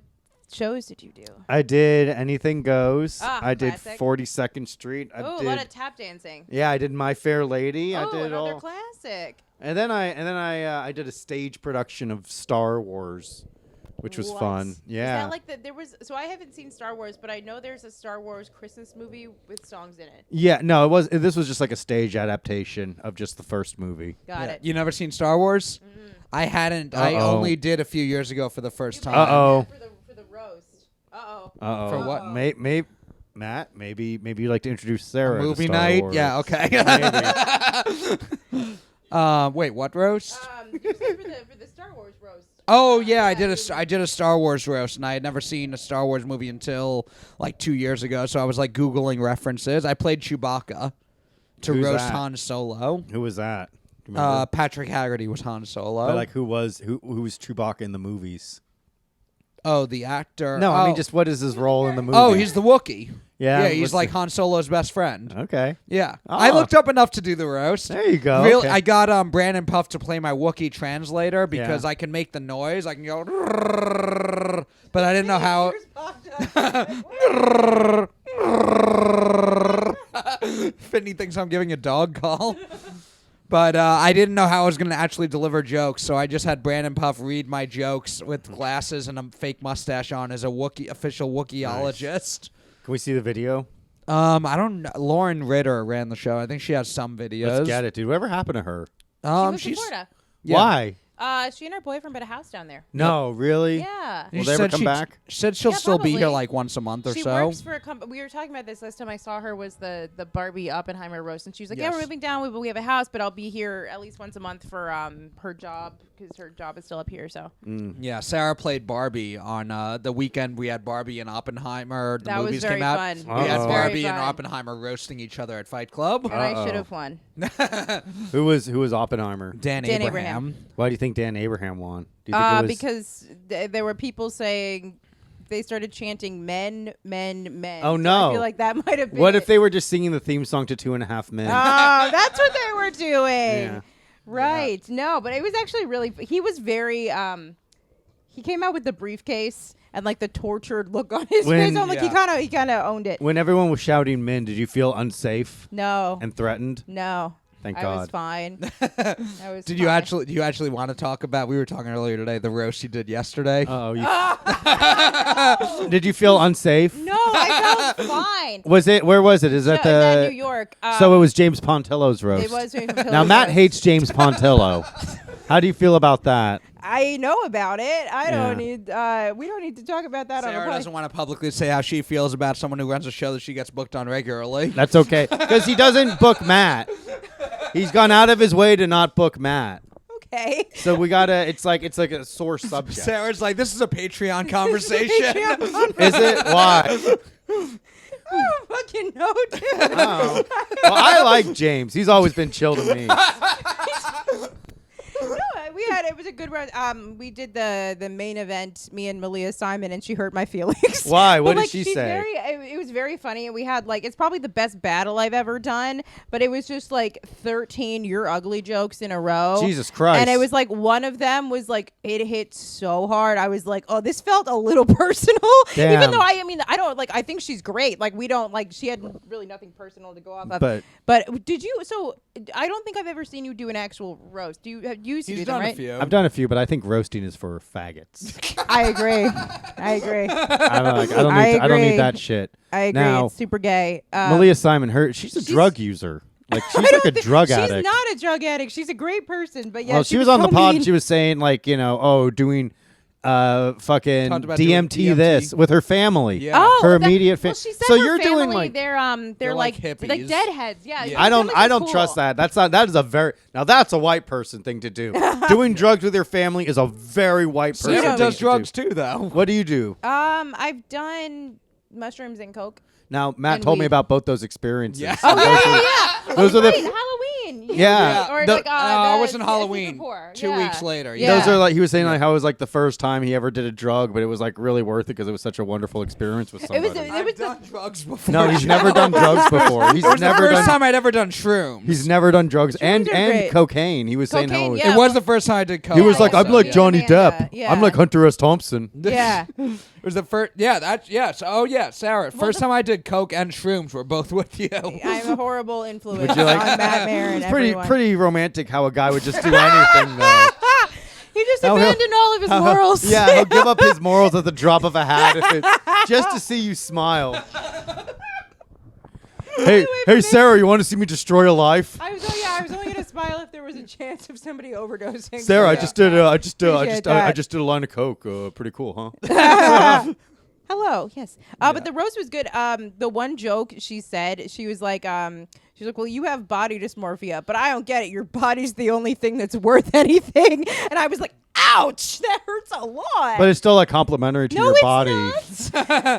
shows did you do? I did Anything Goes. I did classic. 42nd Street. Oh, a lot of tap dancing. Yeah, I did My Fair Lady. Oh, I did another all. classic. And then I did a stage production of Star Wars, which was What? fun. Yeah. Is that like there was? So I haven't seen Star Wars, but I know there's a Star Wars Christmas movie with songs in it. Yeah, no, this was just like a stage adaptation of just the first movie. Got it. You never seen Star Wars? I hadn't. I Uh-oh. only did a few years ago for the first time. Uh-oh. For the roast. Uh-oh. Uh-oh. For what? Matt, maybe you'd like to introduce Sarah to Movie Star night? Wars. Yeah, okay. Maybe. Wait, what roast? You said for the Star Wars roast. Oh yeah, I did a Star Wars roast, and I had never seen a Star Wars movie until like 2 years ago. So I was like Googling references. I played Chewbacca to Who's roast that? Han Solo. Who was that? Do you remember? Patrick Haggerty was Han Solo. But, like who was Chewbacca in the movies? Oh, the actor. No, oh. I mean just what is his role in the movie? Oh, he's the Wookiee. Yeah, Yeah, he's what's like the- Han Solo's best friend. Okay. Yeah. Oh. I looked up enough to do the roast. There you go. Really, okay. I got Brandon Puff to play my Wookiee translator because Yeah. I can make the noise. I can go, but I didn't know how. Finney thinks I'm giving a dog call. But I didn't know how I was going to actually deliver jokes, so I just had Brandon Puff read my jokes with glasses and a fake mustache on as a official Wookieologist. Can we see the video? I don't know. Lauren Ritter ran the show. I think she has some videos. Let's get it, dude. Whatever happened to her? She was in she's Florida. Yeah. Why? She and her boyfriend bought a house down there. No, really? Yeah. Will She they ever said come back? She said she'll Yeah, still be here probably. like once a month or She so. works for a company. We were talking about this last time I saw her was the Barbie Oppenheimer roast, and she was like, "Yeah, we're Yes. moving down. We have a house, but I'll be here at least once a month for her job because her job is still up here." So Yeah, Sarah played Barbie on the weekend. We had Barbie and Oppenheimer. The that was movies very came out. fun. We had It was Barbie very and fun. Oppenheimer roasting each other at Fight Club. And I should have won. Who was Oppenheimer? Dan Dan Abraham. Why do you think Dan Abraham won? Do you think it was Because there were people saying they started chanting "men, men, men." Oh, So no. I feel like that might have been. What it. if they were just singing the theme song to 2.5 Men? Oh, that's what they were doing. Yeah. Right. No, but it was actually really. He was very. He came out with the briefcase and like the tortured look on his When- face. I'm like, he kind of owned it. When everyone was shouting "men," did you feel unsafe No. and threatened? No. Thank I God. was fine. I was. Do fine. you actually want to talk about? We were talking earlier today. The roast you did yesterday. Oh, did you feel unsafe? No, I felt fine. Was it? Where was it? Is that No, it was at the? New York. So it was James Pontillo's roast. It was James Now Pontillo's Matt roast. hates James Pontillo. How do you feel about that? I know about it. I Yeah. don't need. We don't need to talk about that Sarah on the doesn't want to publicly say how she feels about someone who runs a show that she gets booked on regularly. That's okay, because he doesn't book Matt. He's gone out of his way to not book Matt. Okay. So we gotta. It's like a sore subject. Sarah's like, this is a Patreon conversation. Is it? Why? I don't fucking know, dude. Oh. Well, I like James. He's always been chill to me. No, it was a good run. We did the main event, me and Malia Simon, and she hurt my feelings. Why? What But, did she she's say? It was very funny, and we had it's probably the best battle I've ever done. But it was just 13 "you're ugly" jokes in a row. Jesus Christ. And it was one of them was it hit so hard. I was like, oh, this felt a little personal. Damn. Even though I don't I think she's great. We don't she had really nothing personal to go off of. But did you? So I don't think I've ever seen you do an actual roast. Do you? You used to He's do them, done right? a few. I've done a few, but I think roasting is for faggots. I agree. I agree. I don't agree. need that shit. I agree. Now, It's super gay. Malia Simon, she's a drug user. She's like a drug addict. She's not a drug addict. She's a great person. But yeah, Well, she was on the so pod. mean. She was saying doing fucking Talked about doing DMT this with her family. Yeah. Oh, her immediate family. Well, she said so her you're family, doing like they're like hippies. deadheads. Yeah. Yeah. I don't trust that. That is a very that's a white person thing to do. Doing drugs with your family is a very white person. Sarah thing does to drugs do. too, though. What do you do? I've done mushrooms and coke. Now Matt And told me weed. about both those experiences. Yeah. Oh yeah. Those are the Halloween. Yeah. Or The- like it wasn't the Halloween. before. 2 weeks later. Yeah. Those are like he was saying like how it was like the first time he ever did a drug, but it was like really worth it because it was such a wonderful experience with somebody. I've done drugs before. No, he's never done drugs before. He's It was never the first done. time I'd ever done shrooms. He's never done drugs and are great. cocaine. He was saying how it was. Cocaine, It was the first time I did coke. He was like, also, I'm like yeah. Johnny Depp. Yeah. I'm like Hunter S. Thompson. Yeah. It was the first. Yeah, that's yes. Oh yeah, Sarah. First time I did coke and shrooms were both with you. I'm a horrible influence Would you like- on Matt Maran. It's pretty everyone. pretty romantic how a guy would just do anything though. He just How he'll- abandoned all of his morals. Yeah, he'll give up his morals at the drop of a hat just to see you smile. Hey, Sarah, you want to see me destroy a life? I was only gonna smile if there was a chance of somebody overdosing. Sarah, I Yeah. just did Appreciate I that. just did a line of coke. Pretty cool, huh? Hello, yes. But the roast was good. The one joke she said, she was like, well, you have body dysmorphia, but I don't get it. Your body's the only thing that's worth anything. And I was like, ouch, that hurts a lot. But it's still like complimentary to no, your it's body. not.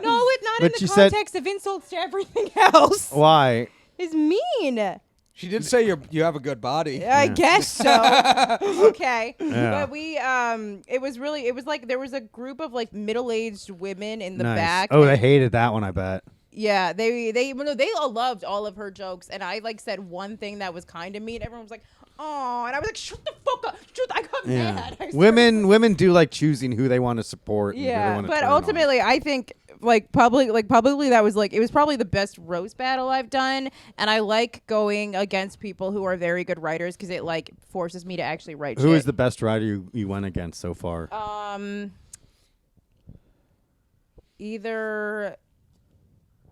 No, it's not in But the she said- context of insults to everything else. Why? It's mean. She did say you have a good body. I guess so. Okay. Yeah. But we it was like there was a group of like middle-aged women in the Nice. back. Oh, they hated that one, I bet. Yeah, they all loved all of her jokes, and I like said one thing that was kind of mean. Everyone was like, "Oh," and I was like, "Shut the fuck up!" I got mad. I Women do like choosing who they want to support. And who they Yeah, want to but turn ultimately, I think publicly that was like it was probably the best roast battle I've done, and I like going against people who are very good writers because it like forces me to actually write. on. Who shit. is the best writer you went against so far? Either.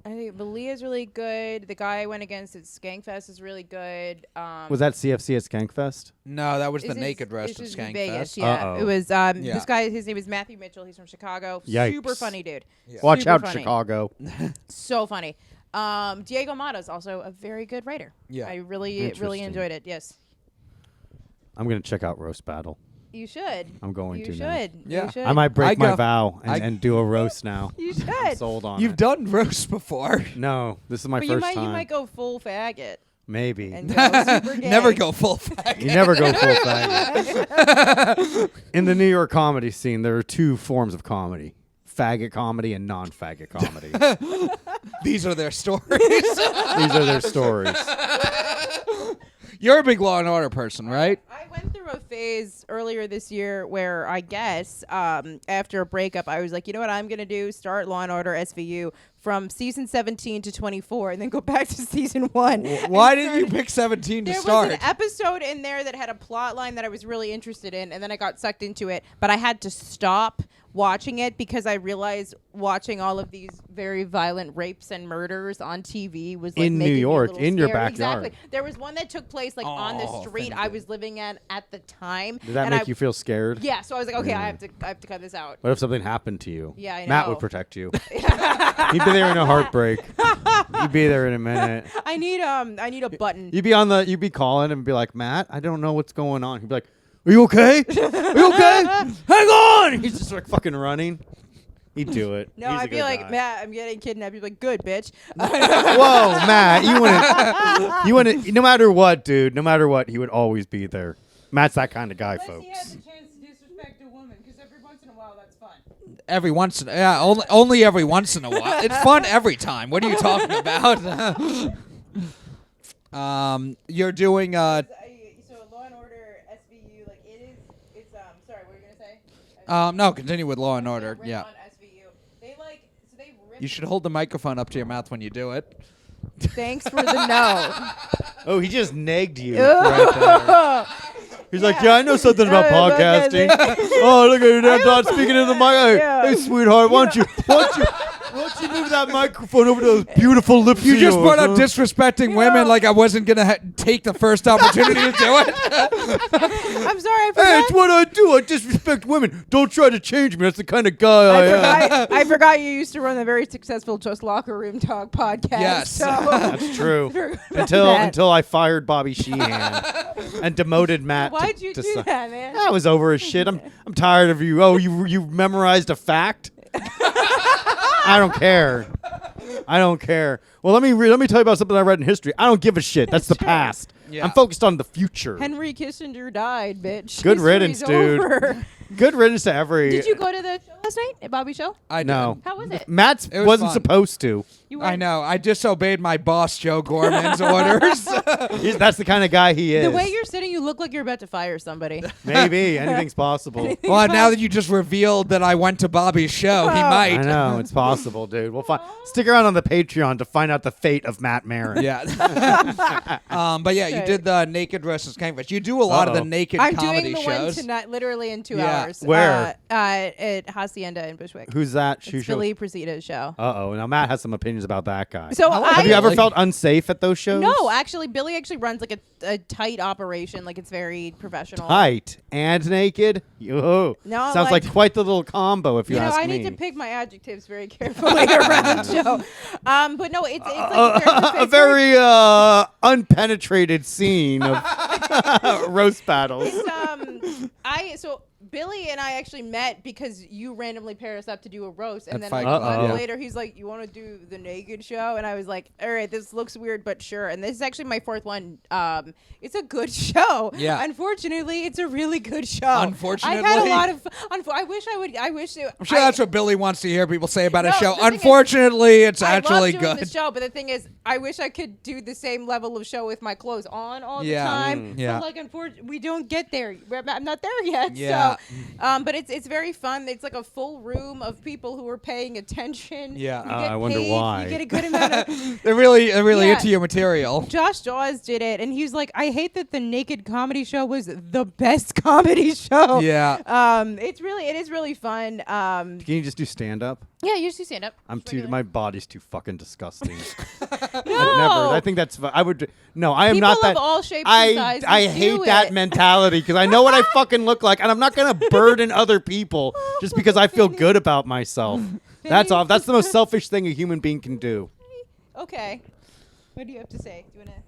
I think Leah's really good. The guy I went against at Skankfest is really good. Was that CFC at Skankfest? No, that was the This is- naked roast this of is in Vegas, Skankfest. yeah. Uh-oh. It was Yeah. this guy. His name is Matthew Mitchell. He's from Chicago. Yikes. Super funny dude. Yeah. Watch Super out, funny. Chicago. So funny. Diego Mata is also a very good writer. Yeah. I really Interesting. enjoyed it. Yes, I'm gonna check out Roast Battle. you should. I'm going You to should. now. Yeah. You should. I might break I my go- vow I- and do a roast now. You I'm should. sold on You've it. done roast before. No, this is my But first you time. might go full faggot Maybe. and go super gay. Never go full fag. You never go full faggot. In the New York comedy scene, there are two forms of comedy: faggot comedy and non-faggot comedy. These are their stories. These are their stories. You're a big Law and Order person, right? I went through a phase earlier this year where I guess after a breakup, I was like, you know what I'm going to do? Start Law & Order SVU from season 17 to 24 and then go back to season 1. Why didn't you pick 17 to There start? was an episode in there that had a plot line that I was really interested in, and then I got sucked into it, but I had to stop watching it because I realized watching all of these very violent rapes and murders on TV was like In New making me a York, little in your scared. backyard. Exactly. There was one that took place like on the street I was living at the time. Did that and make you feel scared? Yeah, so I was like, okay, Yeah. I have to cut this out. What if something happened to you? Yeah, I Matt know. would protect you. He'd be there in a heartbreak. He'd be there in a minute. I need a button. You'd be calling and be like, Matt, I don't know what's going on. He'd be like, are you okay? Are you okay? Hang on! He's just like fucking running. He'd do it. No, He's a I'd be good like, guy. Matt, I'm getting kidnapped. You'd be like, good, bitch. Whoa, Matt, you wouldn't. No matter what, dude. No matter what, he would always be there. Matt's that kind of guy, folks. chance to disrespect a woman, because every once in a while, that's fun. Every once in only every once in a while. It's fun every time. What are you talking about? You're doing So Law and Order SVU, like it's sorry, what were you gonna say? no, continue with Law and Order. Riff Yeah. on SVU. They ripped. You should hold the microphone up to your mouth when you do it. Thanks for the no. Oh, he just negged you right there. He's like, yeah, I know something about podcasting. Oh, look at you, not speaking in the mic. Hey, Yeah. hey, sweetheart, why don't you move that microphone over to those beautiful lips? You of just yours, brought up huh? disrespecting women like I wasn't gonna take the first opportunity to do it. I'm sorry, I Hey, forgot. it's what I do. I disrespect women. Don't try to change me. That's the kind of guy I am. I forgot you used to run the very successful Just Locker Room Talk podcast. Yes. So. That's true. Forgot until that. until I fired Bobby Sheehan and demoted Matt. Why'd you do that, man? I was over his shit. I'm tired of you. Oh, you memorized a fact? I don't care. I don't care. Well, let me tell you about something I read in history. I don't give a shit. That's the past. Yeah. I'm focused on the future. Henry Kissinger died, bitch. Good History's riddance, dude. over. Good riddance to every. Did you go to the show last night at Bobby's show? I No. did. How was it? Matt It was wasn't fun. supposed to. You I went- know. I disobeyed my boss, Joe Gorman's orders. That's the kind of guy he is. The way you're sitting, you look like you're about to fire somebody. Maybe anything's possible. Well, now that you just revealed that I went to Bobby's show, he Oh. I might. know it's possible, dude. We'll find. Stick around on the Patreon to find out the fate of Matt Maran. Yeah. But yeah, you Okay. did the naked versus Kingfish. You do a lot of the Uh-oh. naked I'm comedy doing the shows. one tonight, literally in 2 Yeah. hours. Where? At Hacienda in Bushwick. Who's that? It's Billy Presita's show. Uh-oh. Now Matt has some opinions about that guy. So Have you ever Really? felt unsafe at those shows? No, actually, Billy actually runs like a tight operation. Like it's very professional. Tight and naked. Oh, No, sounds like like- quite the little combo. If you, You know, ask I me. need to pick my adjectives very carefully around the show. But no, it's like a very unpenetrated scene of roast battles. So Billy and I actually met because you randomly paired us up to do a roast, and At then Fight like a Club. month Uh-oh. later, he's like, "You want to do the naked show?" And I was like, "All right, this looks weird, but sure." And this is actually my fourth one. It's a good show. Yeah. Unfortunately, it's a really good show. Unfortunately? I've had a lot of. I wish I would. I wish. I'm sure that's what Billy wants to hear people say about a No, show. the thing is, Unfortunately, it's I actually love doing good. the show, but the thing is, I wish I could do the same level of show with my clothes on all Yeah. the time. Yeah. But like, unfortunately, we don't get there. I'm not there yet. Yeah. So, but it's very fun. It's like a full room of people who are paying attention. Yeah. You get I wonder paid, why. You get a good amount of. They're really Yeah. into your material. Josh Jaws did it, and he was like, "I hate that the naked comedy show was the best comedy show." Yeah. It is really fun. Can you just do stand up? Yeah, you should stand up. I'm Just too. regular. My body's too fucking disgusting. No. I'd never. I think that's. I would. No, I am People not that. of all shapes and sizes I do hate that it. mentality because I know what I fucking look like, and I'm not gonna burden other people just because I feel good about myself. That's all. That's the most selfish thing a human being can do. Okay. What do you have to say? Do you wanna?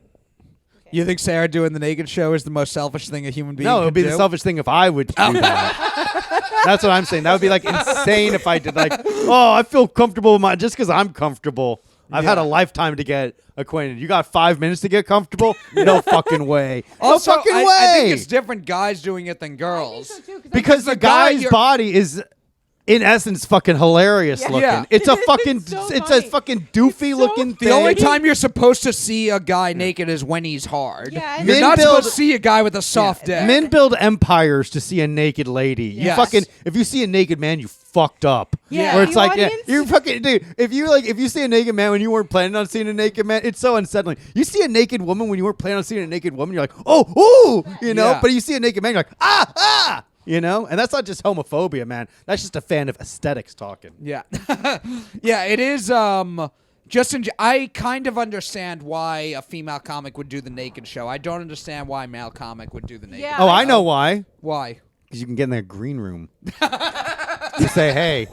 You think Sarah doing the naked show is the most selfish thing a human being No, it can would be do? the selfish thing if I would do that. That's what I'm saying. That would be like insane if I did like, oh, I feel comfortable with my just because I'm comfortable. I've had a lifetime to get acquainted. You got 5 minutes to get comfortable? No fucking way. Also, no fucking way. I think it's different guys doing it than girls. because the guy's body is in essence fucking hilarious Yeah. looking. Yeah. It's a fucking so it's a funny. fucking doofy It's so looking The thing. only time you're supposed to see a guy naked is when he's hard. Yeah, and You're Men not build- supposed to see a guy with a soft dick. Men build empires to see a naked lady. You Yes. fucking if you see a naked man, you fucked up. Yeah. Where it's The like audience- you're fucking dude. If you see a naked man when you weren't planning on seeing a naked man, it's so unsettling. You see a naked woman when you weren't planning on seeing a naked woman, you're like, oh, ooh, you know. Yeah. But you see a naked man, you're like, ah. You know, and that's not just homophobia, man. That's just a fan of aesthetics talking. Yeah. Yeah, it is I kind of understand why a female comic would do the naked show. I don't understand why a male comic would do the naked Yeah. show. Oh, I know why. Why? Because you can get in their green room. You say,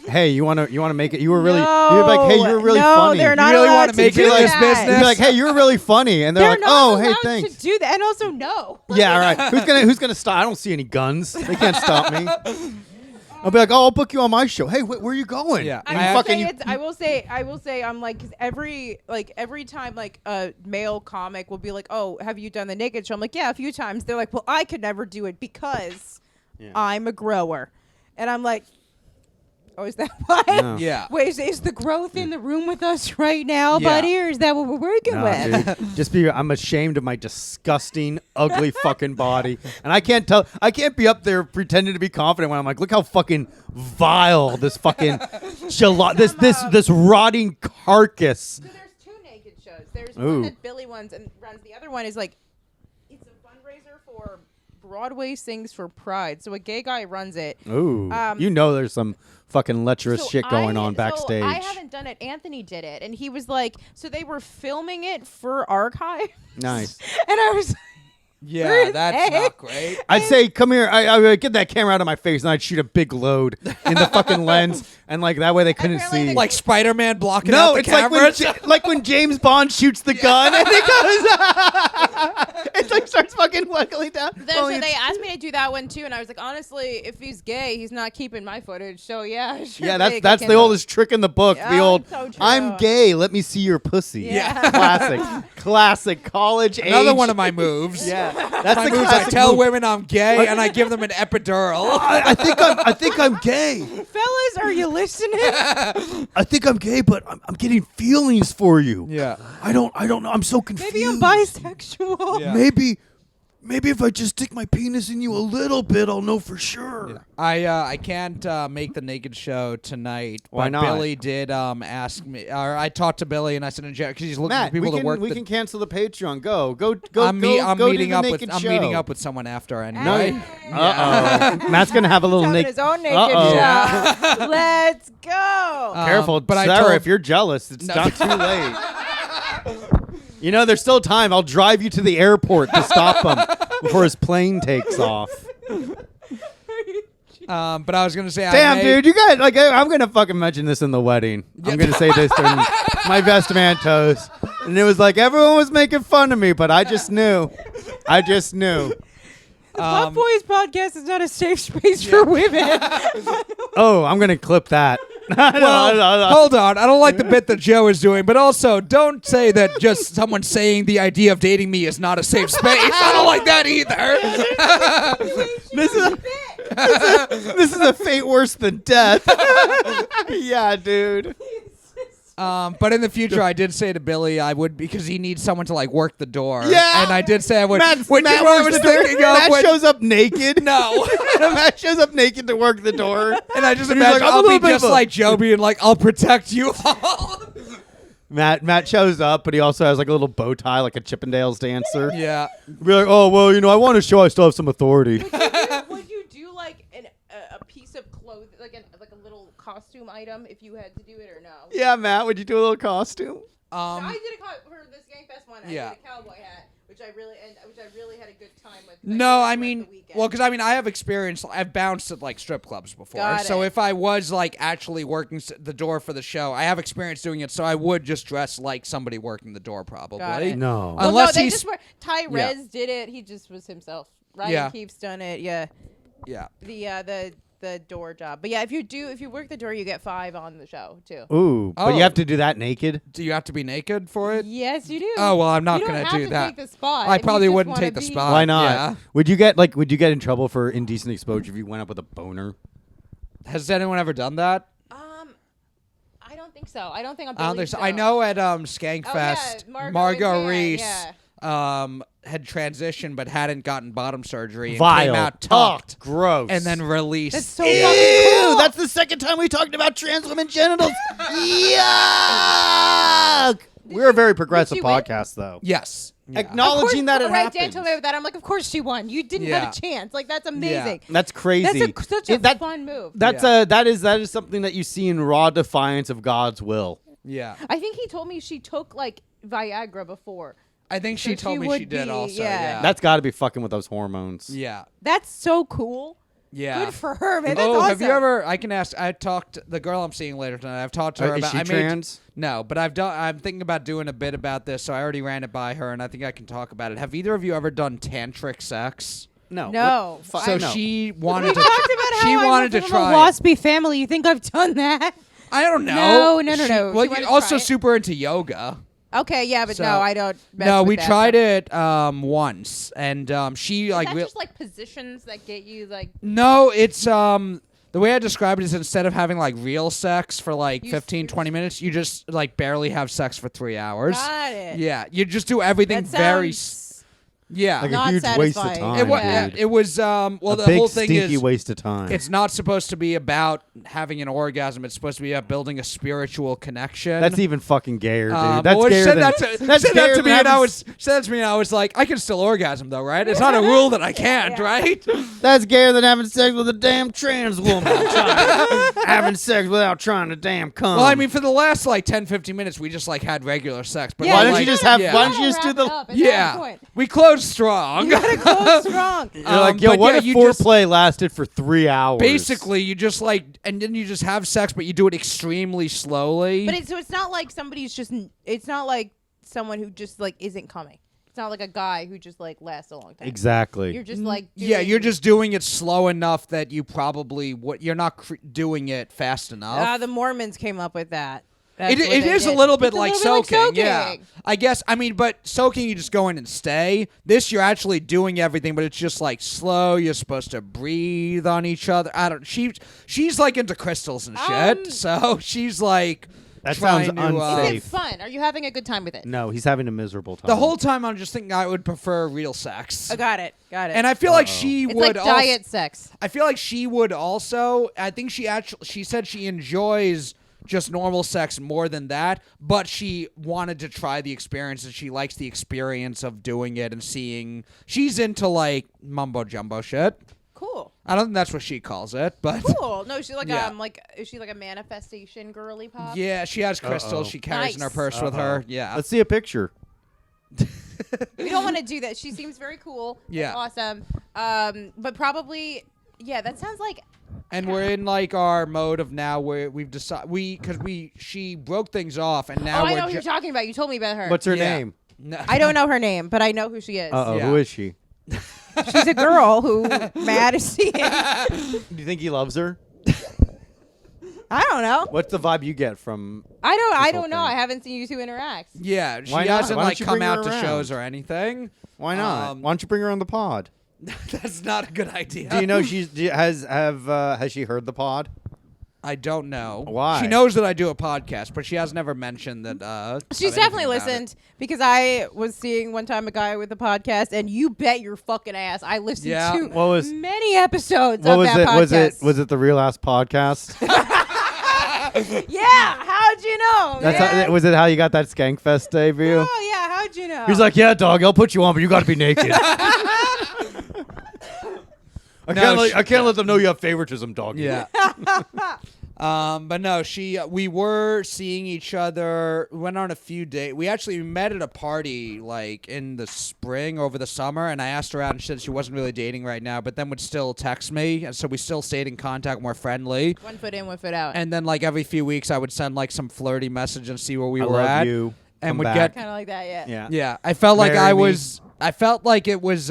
hey, you want to make it? You were really. You're like, hey, you were really no, funny. they're not You really allowed wanna to make do it this that. business? You'd be like, hey, you were really funny, and they're, They're like, not oh, hey, allowed thanks. to do that, and also no. Yeah, all right. Who's gonna stop? I don't see any guns. They can't stop me. I'll be like, oh, I'll book you on my show. Hey, where are you going? Yeah. And I you will say, I'm like, 'cause every time like a male comic will be like, oh, have you done the naked show? I'm like, yeah, a few times. They're like, well, I could never do it because I'm a grower, and I'm like, oh, is that why? No. Yeah. Wait, is the growth in the room with us right now, Yeah. buddy, or is that what we're working No, with? dude. Just I'm ashamed of my disgusting, ugly fucking body, and I can't be up there pretending to be confident when I'm like, look how fucking vile this fucking this rotting carcass. So there's two naked shows. There's Ooh. one that Billy runs. The other one is like, it's a fundraiser for Broadway Sings for Pride. So a gay guy runs it. Ooh, there's some fucking lecherous shit going on backstage. So I haven't done it. Anthony did it, and he was like, so they were filming it for archive. Nice. And I was. Yeah, that's not great. I'd say, come here. I would get that camera out of my face, and I'd shoot a big load in the fucking lens, and like that way they couldn't see. Like Spider-Man blocking out the cameras. Like when James Bond shoots the gun, and it goes. It like starts fucking wiggling down. So they asked me to do that one too, and I was like, honestly, if he's gay, he's not keeping my footage. So yeah, sure. Yeah, that's the oldest trick in the book. The old, so I'm gay. Let me see your pussy. Yeah. classic college age. Another one of my moves. Yeah, that's my the moves. I tell women I'm gay, and I give them an epidural. I think I'm gay. Fellas, are you listening? I think I'm gay, but I'm getting feelings for you. Yeah. I don't know. I'm so confused. Maybe I'm bisexual. Yeah. Maybe if I just stick my penis in you a little bit, I'll know for sure. Yeah. I can't make the naked show tonight. Why but not? Billy did ask me, or I talked to Billy and I said, because he's looking Matt, for people to work. We can cancel the Patreon. Go. I'm meeting up with. show. I'm meeting up with someone after anyway. No. Uh-oh. Matt's gonna have a little Having naked. his own naked show. Let's go. Careful, but I Sarah, told- if you're jealous, it's not too late. You know, there's still time. I'll drive you to the airport to stop him before his plane takes off. But I was gonna say, Damn, dude, you got like I'm gonna fucking mention this in the wedding. I'm gonna say this during my best man toast, and it was like everyone was making fun of me, but I just knew. Pop Boys podcast is not a safe space for women. Oh, I'm gonna clip that. Well, hold on. I don't like the bit that Joe is doing, but also don't say that just someone saying the idea of dating me is not a safe space. I don't like that either. This is a fate worse than death. Yeah, dude. But in the future, I did say to Billy I would, because he needs someone to like work the door. Yeah. And I did say I would. Matt shows up naked. No. Matt shows up naked to work the door. And I just And he's imagine like, I'm a I'll be little bit just of a- like Joe being like, I'll protect you all. Matt shows up, but he also has like a little bow tie, like a Chippendales dancer. Yeah. Be like, oh well, I want to show I still have some authority. Would you do like a piece of clothing, like a little costume item, if you had to do it or no? Yeah, Matt, would you do a little costume? I did for this Gang Fest one. Yeah. I did a cowboy hat, which I really had a good time with. No, I mean, well, because I mean, I have experience. I've bounced at like strip clubs before. Got so it. if I was like actually working the door for the show, I have experience doing it. So I would just dress like somebody working the door, probably. Got it. No. Well, Unless they he's just were. Tyrez did it. He just was himself. Ryan Yeah. Keefe's done it. Yeah. yeah. The door job. But yeah, if you work the door, you get 5 on the show too. Ooh, but Oh. you have to do that naked? Do you have to be naked for it? Yes, you do. Oh well, I'm not You don't gonna have do to that. Take the spot. I If you probably just wouldn't wanna take the be- spot. Why not? Yeah. Would you get in trouble for indecent exposure if you went up with a boner? Has anyone ever done that? I don't think so. I don't think I'm. I don't think so. I know at Skankfest, Margot and Reese Jan, had transitioned but hadn't gotten bottom surgery and Vile. came out tucked Gross. and then released. That's so fucking Ew, cool. that's the second time we talked about trans women genitals. Yuck! We're a very progressive Did she win? podcast, though. Yes. Yeah. Acknowledging that it right, happens. Dan told me about that. I'm like, of course she won. You didn't Yeah. have a chance. Like that's amazing. That's crazy. That's such a That- fun move. That's Yeah. that is something that you see in raw defiance of God's will. Yeah. I think he told me she took like Viagra before. I think she So told she me would she did be- also. yeah. Yeah. That's got to be fucking with those hormones. yeah. That's so cool. Yeah. Good for her, man. That's Oh, awesome. have you ever? I can ask. I talked the girl I'm seeing later tonight. I've talked to her Is about. she I made- trans? No, but I'm thinking about doing a bit about this, so I already ran it by her, and I think I can talk about it. Have either of you ever done tantric sex? No. No. What- So no. she We wanted to. talked about how she I wanted to went try. from a waspy family. You think I've done that? I don't know. No. She- She Well, wanted you're to also try it. super into yoga. Okay, yeah, but So- no, I don't. Mess No, with we that tried stuff. it once, and she Is like. that real- just like positions that get you like? No, it's the way I describe it is instead of having like real sex for like You 15, 20 minutes, you just like barely have sex for 3 hours. Got it. Yeah, you just do everything That very. sounds Yeah. Like Not a huge waste of satisfying. time. It was. Yeah. Well, a the big, whole thing stinky is waste of time. it's not supposed to be about having an orgasm. It's supposed to be about building a spiritual connection. That's even fucking gayer, dude. That's well, gayer said than, that to me, and I was like, I can still orgasm though, right? It's not a rule that I can't, right? That's gayer than having sex with a damn trans woman. Having sex without trying to damn come. Well, I mean, for the last like 10, 15 minutes, we just like had regular sex. But Yeah, why like, don't you just have? yeah. Why don't you just do the? Yeah, we closed strong. You gotta close strong. You're like, yo, but what yeah, if you foreplay lasted for 3 hours? Basically, you just like, and then you just have sex, but you do it extremely slowly. But it's not like somebody's just. It's not like someone who just like isn't coming. It's not like a guy who just like lasts a long time. Exactly. You're just like. Yeah, you're just doing it slow enough that you probably you're not doing it fast enough. The Mormons came up with that. It is a little bit like soaking, yeah. I guess, I mean, but soaking, you just go in and stay. This, you're actually doing everything, but it's just like slow. You're supposed to breathe on each other. She's like into crystals and shit, so she's like. That sounds unsafe. Is it fun? Are you having a good time with it? No, he's having a miserable time. The whole time, I'm just thinking I would prefer real sex. I got it. And I feel like she it's would like diet sex. I feel like she would also. I think she said she enjoys just normal sex more than that, but she wanted to try the experience, and she likes the experience of doing it and seeing. She's into like mumbo jumbo shit. Cool. I don't think that's what she calls it, but cool. No, she's like Yeah. is she like a manifestation girly pop? yeah, she has crystals she carries in her purse with her. Yeah. Let's see a picture. We don't want to do that. She seems very cool. Yeah. Awesome. But probably, yeah. That sounds like. And we're in like our mode of now where we've decided she broke things off, and now Oh, I we're know who you're talking about. You told me about her. What's her Yeah. name? No. I don't know her name, but I know who she is. Uh-oh, Yeah. who is she? She's a girl who Matt is seeing. Do you think he loves her? I don't know. What's the vibe you get from? I whole don't know. thing? I haven't seen you two interact. Yeah, she Why not? hasn't Why don't like you come bring her out to around? shows or anything. Why not? Why don't you bring her on the pod? That's not a good idea. Do you know has she heard the pod? I don't know. Why? She knows that I do a podcast, but she has never mentioned that. She's definitely listened because I was seeing one time a guy with a podcast, and you bet your fucking ass I listened Yeah. to What was- many episodes What of was that it? podcast. Was it the Real Ass Podcast? Yeah, how'd you know? That's man? was it how you got that Skankfest debut? Oh yeah, how'd you know? He's like, yeah, dog, I'll put you on, but you got to be naked. I can't let them know you have favoritism, dog. Yeah. But no, we were seeing each other. We went on a few dates. We actually met at a party like in the spring over the summer, and I asked her out, and she said she wasn't really dating right now, but then would still text me, and so we still stayed in contact, more friendly. one foot in, one foot out. And then like every few weeks, I would send like some flirty message and see where we I were love at, you. and Come would back. get Kind of like that, yeah. Yeah. yeah. I felt like Marry me. I felt like it was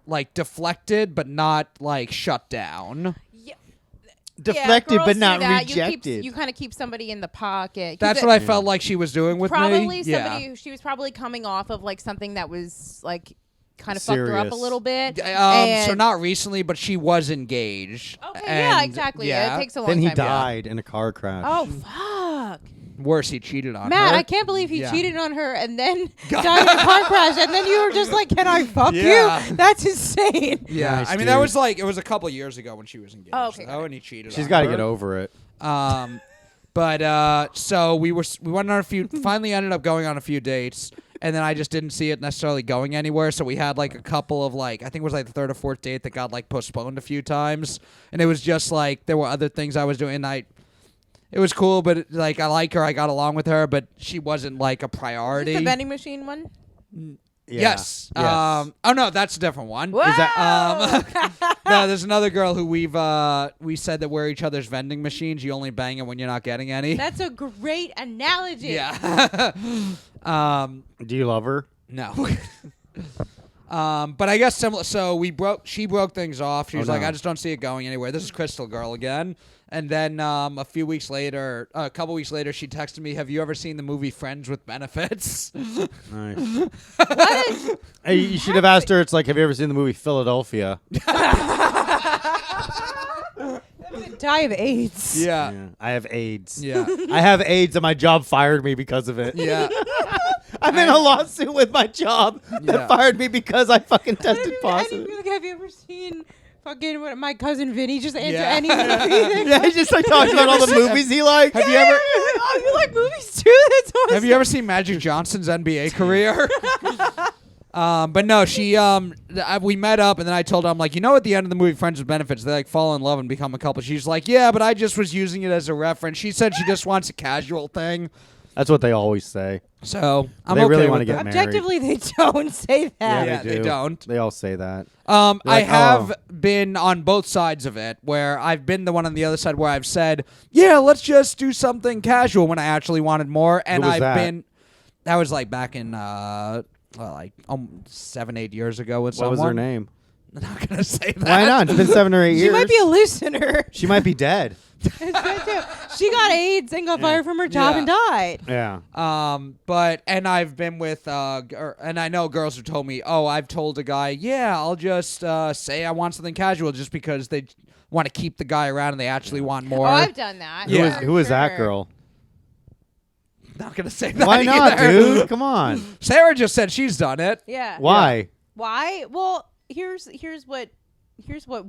like deflected, but not like shut down. Deflected, girls but do not that. rejected. You kind of keep somebody in the pocket. That's what I felt like she was doing with probably me. somebody who she was probably coming off of like something that was like kind of fucked her up a Serious. little bit. So And- not recently, but she was engaged. Okay, yeah, And, exactly. Yeah. It takes a long Then he time. died in a car crash. Oh fuck. Worse, he cheated on Matt, her. I can't believe he Yeah. cheated on her and then died in a car crash, and then you were just like, "Can I fuck Yeah. you?" That's insane. Yeah, Nice, I mean that dude. was like it was a couple years ago when she was engaged. Oh, okay, though, and he cheated. She's on got to her. get over it. But so we went on a few. Finally, ended up going on a few dates, and then I just didn't see it necessarily going anywhere. So we had like a couple of like I think it was like the third or fourth date that got like postponed a few times, and it was just like there were other things I was doing. And it was cool, but like I like her, I got along with her, but she wasn't like a priority. Is this the vending machine one? Yeah. Yes. Yes. Oh no, that's a different one. Whoa! No, there's another girl who we said that we're each other's vending machines. You only bang it when you're not getting any. That's a great analogy. Yeah. Do you love her? No. But I guess similar. So she broke things off. She was like, no. I just don't see it going anywhere. This is Crystal Girl again. And then a couple weeks later, she texted me, "Have you ever seen the movie Friends with Benefits?" Nice. Hey, you should have asked her. It's like, have you ever seen the movie Philadelphia? Die of AIDS. Yeah. I have AIDS. Yeah. I have AIDS, and my job fired me because of it. Yeah. I'm in a lawsuit with my job that fired me because I fucking tested positive. Have you ever seen fucking my cousin Vinny just answer any movie? Yeah, he just like talks about all the movies he likes. Have you ever? Oh, you like movies too? That's awesome. Have you ever seen Magic Johnson's NBA career? But no, we met up, and then I told her, I'm like, at the end of the movie Friends with Benefits, they like fall in love and become a couple. She's like, yeah, but I just was using it as a reference. She said she just wants a casual thing. That's what they always say. So I'm they okay really with want to that. get Objectively, they don't say that. Yeah, they don't. They all say that. I have been on both sides of it, where I've been the one on the other side where I've said, yeah, let's just do something casual when I actually wanted more. And that was like back in 7-8 years ago with someone. What was her name? I'm not going to say that. Why not? It's been 7 or 8 years. She might be a listener. She might be dead. She got AIDS and got fired from her job and died. Yeah. And I've been with, and I know girls who told me, I've told a guy, yeah, I'll just say I want something casual just because they want to keep the guy around and they actually want more. Oh, I've done that. Who is that girl? Not gonna say that. Why not, either. dude? Come on. Sarah just said she's done it. Yeah. Why? Yeah. Why? Well, here's what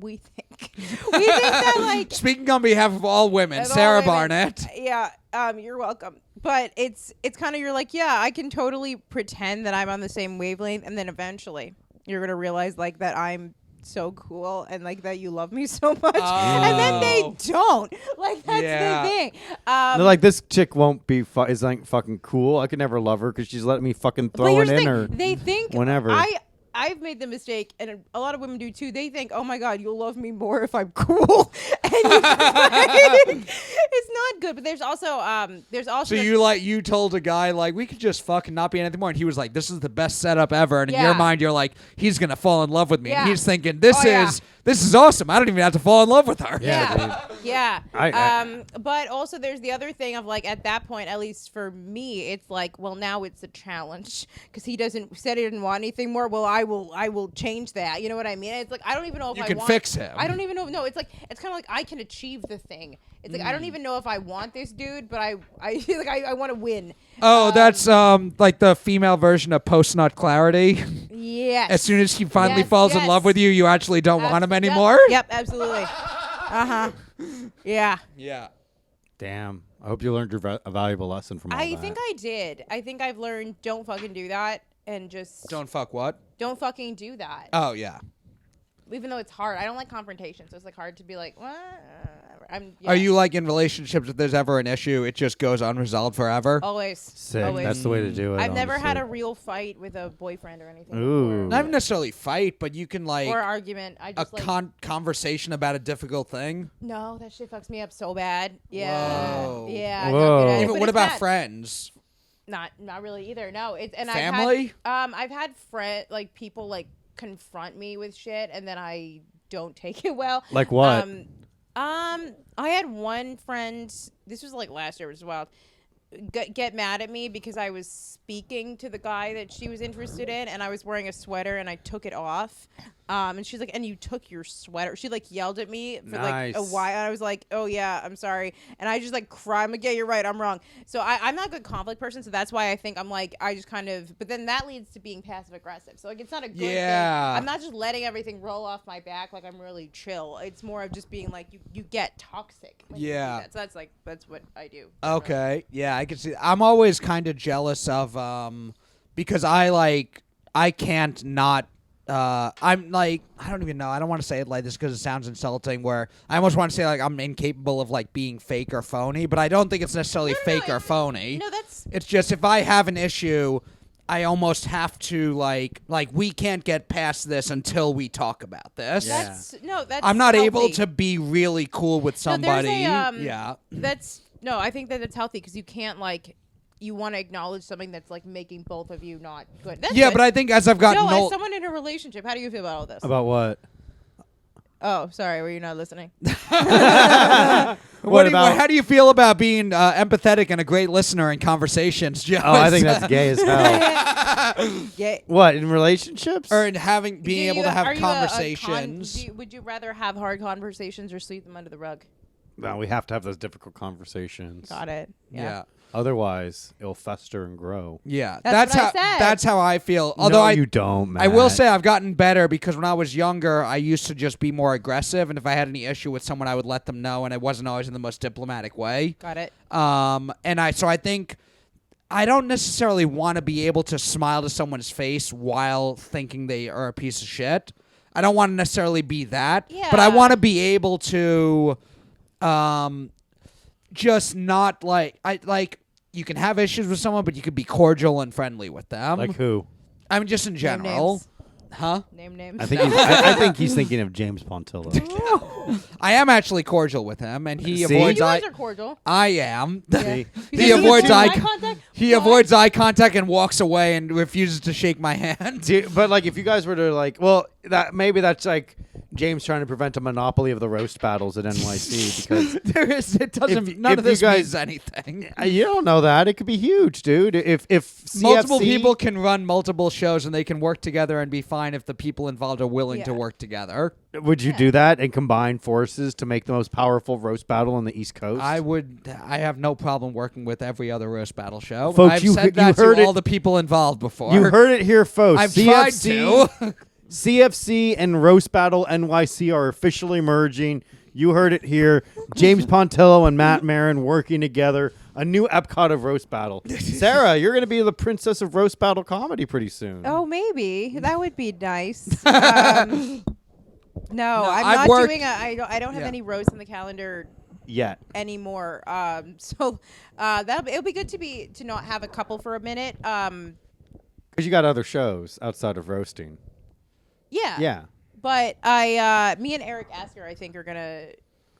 we think. We think that like speaking on behalf of all women, Sarah Barnitt. Yeah. You're welcome. But it's kind of you're like, yeah, I can totally pretend that I'm on the same wavelength, and then eventually you're gonna realize like that I'm so cool and like that you love me so much, and then they don't. Like that's the thing. They're like, this chick won't be is like fucking cool. I could never love her because she's letting me fucking throw it in her. They think whenever. I've made the mistake, and a lot of women do too. They think, "Oh my God, you'll love me more if I'm cool," and it's not good. But there's also. So you told a guy like we could just fucking not be anything more, and he was like, "This is the best setup ever," and in your mind you're like, "He's gonna fall in love with me," and he's thinking, "This is awesome. I don't even have to fall in love with her." Yeah. But also there's the other thing of like at that point, at least for me, it's like, well, now it's a challenge because he said he didn't want anything more. Well, I will change that. You know what I mean? It's like I don't even know if you can fix him. I don't even know. No, it's like it's kind of like I can achieve the thing. It's like I don't even know if I want this dude, but I feel like I want to win. Oh, that's like the female version of post-nut clarity. Yes. As soon as he finally falls in love with you, you actually don't want him anymore. Yep, absolutely. Yeah. Yeah. Damn. I hope you learned a valuable lesson from all that. I think I did. I think I've learned don't fucking do that and just don't fuck what? Don't fucking do that. Oh yeah. Even though it's hard, I don't like confrontation, so it's like hard to be like, what? Are you like in relationships if there's ever an issue, it just goes unresolved forever? Always. Sick. Always. That's the way to do it. I've never had a real fight with a boyfriend or anything. Ooh. Not necessarily fight, but you can like or argument. I just conversation about a difficult thing. No, that shit fucks me up so bad. Yeah. Whoa. Yeah. Whoa. Yeah, but what about friends? Not really either. No, it's and family. I've had people like confront me with shit, and then I don't take it well. Like what? I had one friend. This was like last year, which was wild. Get mad at me because I was speaking to the guy that she was interested in, and I was wearing a sweater, and I took it off. And she's like, "And you took your sweater?" She like yelled at me for like a while. And I was like, "Oh yeah, I'm sorry." And I just like cry. I'm like, "Yeah, you're right. I'm wrong." So I'm not a good conflict person, so that's why I think I'm like I just kind of. But then that leads to being passive aggressive. So like it's not a good thing. I'm not just letting everything roll off my back like I'm really chill. It's more of just being like you get toxic. So that's what I do. Okay. Yeah, I can see. I'm always kind of jealous of because I can't not. I'm like, I don't even know. I don't want to say it like this because it sounds insulting. Where I almost want to say like I'm incapable of like being fake or phony, but I don't think it's necessarily fake or phony. No, that's. It's just if I have an issue, I almost have to like we can't get past this until we talk about this. That's I'm not healthy. able to be really cool with somebody. I think that it's healthy because you can't like. You want to acknowledge something that's like making both of you not good. That's good. But I think as I've gotten as someone in a relationship, how do you feel about all this? About what? Oh, sorry, were you not listening? How do you feel about being empathetic and a great listener in conversations, Joe? Oh, I think that's gay as hell. Gay. What, in relationships? Or in being able to have conversations? Would you rather have hard conversations or sweep them under the rug? No, we have to have those difficult conversations. Got it. Yeah. Otherwise, it'll fester and grow. Yeah, That's what I how said. that's how I feel. Although you don't, Matt. I will say I've gotten better because when I was younger, I used to just be more aggressive, and if I had any issue with someone, I would let them know, and it wasn't always in the most diplomatic way. Got it. So I think I don't necessarily want to be able to smile to someone's face while thinking they are a piece of shit. I don't want to necessarily be that, but I want to be able to, just not like. You can have issues with someone, but you could be cordial and friendly with them. Like who? I mean, just in general. Huh? Name names. I think he's thinking of James Pontillo. I am actually cordial with him, and he See? avoids You eye. guys are cordial. I am. See? He avoids eye contact. He avoids eye contact and walks away and refuses to shake my hand. But like, if you guys were to like, well, that's like James trying to prevent a monopoly of the roast battles at NYC because It doesn't. None if of this you guys- means anything. you don't know that it could be huge, dude. If CFC, Multiple people can run multiple shows and they can work together and be fine if the people involved are willing to Yeah. work together. would you do that and combine forces to make the most powerful roast battle on the East Coast? I would. I have no problem working with every other roast battle show. Folks, I've you said you that heard to all it- the people involved before. You heard it here, folks. I've tried to. CFC and Roast Battle NYC are officially merging. You heard it here. James Pontillo and Matt Maran working together. A new Epcot of Roast Battle. Sarah, you're going to be the princess of Roast Battle comedy pretty soon. Oh, maybe that would be nice. No, I'm I've not worked- doing. I don't have Yeah. any roasts in the calendar Yet. anymore. So it'll be good to not have a couple for a minute. Because you got other shows outside of roasting. Yeah. Yeah. But me and Eric Asker, I think, are gonna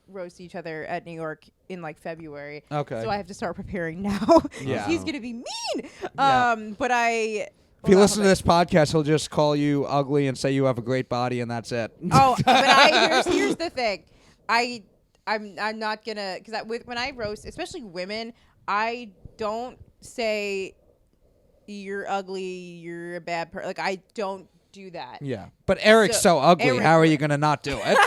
roast each other at New York in like February. Okay. So I have to start preparing now. Yeah. He's gonna be mean. Yeah. But I. If you listen to this podcast, he'll just call you ugly and say you have a great body, and that's it. Oh, but here's the thing. I'm not gonna when I roast, especially women, I don't say you're ugly, you're a bad person. Like I don't do that. Yeah, but Eric's so ugly. Eric- How are you gonna not do it?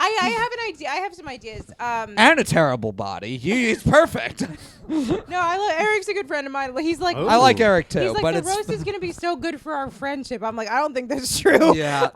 I have an idea. I have some ideas. And a terrible body. He's perfect. No, Eric's a good friend of mine. He's like, Oh. I like Eric too, he's like, but the it's roast is gonna be so good for our friendship. I'm like, I don't think that's true. yeah.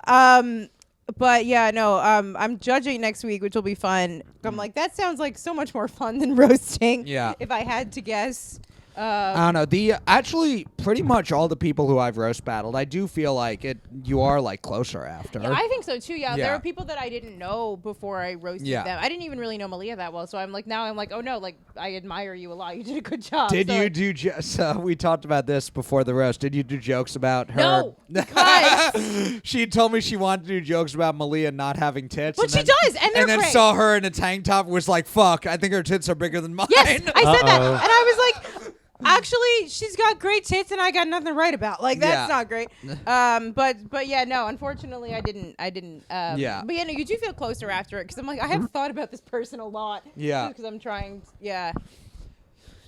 But yeah, no. I'm judging next week, which will be fun. I'm like, that sounds like so much more fun than roasting. Yeah. If I had to guess. I don't know. Actually, pretty much all the people who I've roast battled, I do feel like you are like closer after. Yeah, I think so too. Yeah, there Yeah. are people that I didn't know before I roasted Yeah. them. I didn't even really know Malia that well, so I'm like, oh no, like I admire you a lot. You did a good job. Did So, you like, do just? We talked about this before the roast. Did you do jokes about her? No, because She told me she wanted to do jokes about Malia not having tits. But and she then- does, and they're then great. saw her in a tank top. Was like, "Fuck! I think her tits are bigger than mine." yes, I said that, Uh-oh. and I was like, actually, she's got great tits, and I got nothing to write about. Like that's Yeah. not great. But yeah, no. Unfortunately, I didn't. Yeah. But yeah, no, you do feel closer after it because I'm like, I have thought about this person a lot. Yeah. Because I'm trying. Yeah.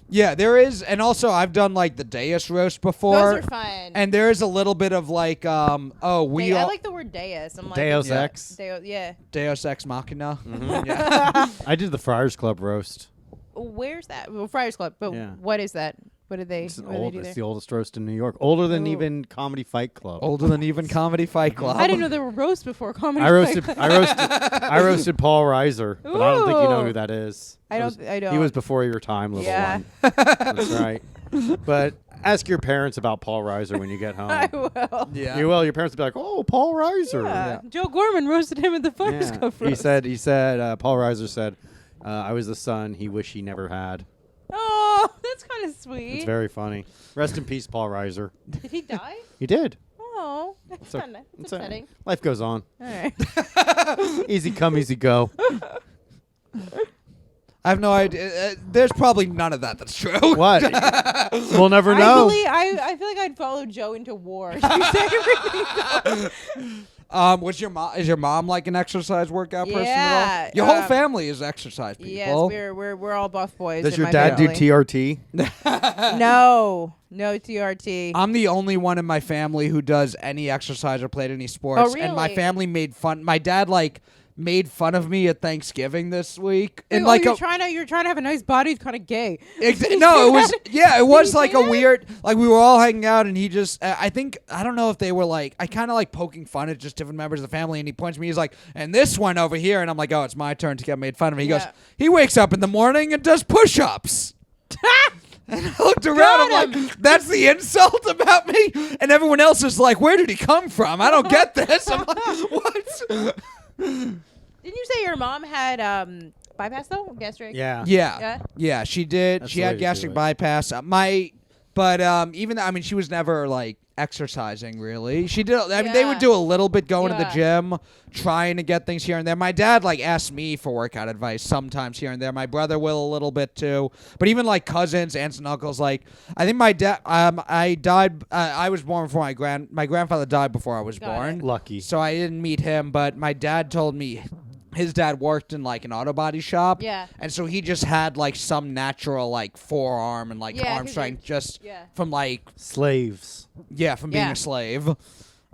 Yeah, there is, and also I've done like the Deus roast before. Those are fun. And there is a little bit of like, I all like the word Deus. I'm like Deus Yeah. Ex. Yeah. Deus Ex Machina. Mm-hmm. Yeah. I did the Friars Club roast. Where's that? Well, Friars Club. But Yeah. what is that? What did they? It's, What do they do it's there? the oldest roast in New York. Older than Ooh. even Comedy Fight Club. Older than even Comedy Fight Club. I didn't know there were roasts before comedy. I roasted Paul Reiser, but I don't think you know who that is. I That don't. I don't. He was before your time, little Yeah. one. That's right. But ask your parents about Paul Reiser when you get home. I will. Yeah. You will. Your parents will be like, "Oh, Paul Reiser." Yeah. Joe Gorman roasted him at the Friars Yeah. Club He roast. said. Paul Reiser said, "I was the son he wished he never had." Oh, that's kind of sweet. It's very funny. Rest in peace, Paul Reiser. Did he die? He did. Oh, that's So- kind of it's upsetting. Life goes on. All right. Easy come, easy go. I have no idea. There's probably none of that that's true. What? We'll never know. I feel like I'd follow Joe into war. You say everything. Was your mom? Is your mom like an exercise workout person at Yeah, all? Your whole family is exercise people. Yes, we're all buff boys. Does in your my dad do family. TRT? No TRT. I'm the only one in my family who does any exercise or played any sports. Oh, And my really? family made fun. My dad made fun of me at Thanksgiving this week. And like you're trying to have a nice body. It's kind of gay. No, it was like a weird. Like we were all hanging out, and he just. I don't know if they were like. I kind of like poking fun at just different members of the family, and he points to me. He's like, and this one over here, and I'm like, oh, it's my turn to get made fun of. He goes, he wakes up in the morning and does push-ups. And I looked around, I'm like, that's the insult about me? And everyone else is like, where did he come from? I don't get this. I'm like, what? Didn't you say your mom had bypass, though? Gastric? Yeah, she did. That's she had gastric bypass. She was never, like, exercising, really. She did. I mean, they would do a little bit going to the gym, trying to get things here and there. My dad like asked me for workout advice sometimes here and there. My brother will a little bit too. But even like cousins, aunts and uncles, like I think my dad. I died. I was born before my grandfather died before I was born. Lucky. So I didn't meet him, but my dad told me. His dad worked in like an auto body shop, and so he just had like some natural like forearm and like arm strength just from like slaves. Yeah, from being a slave.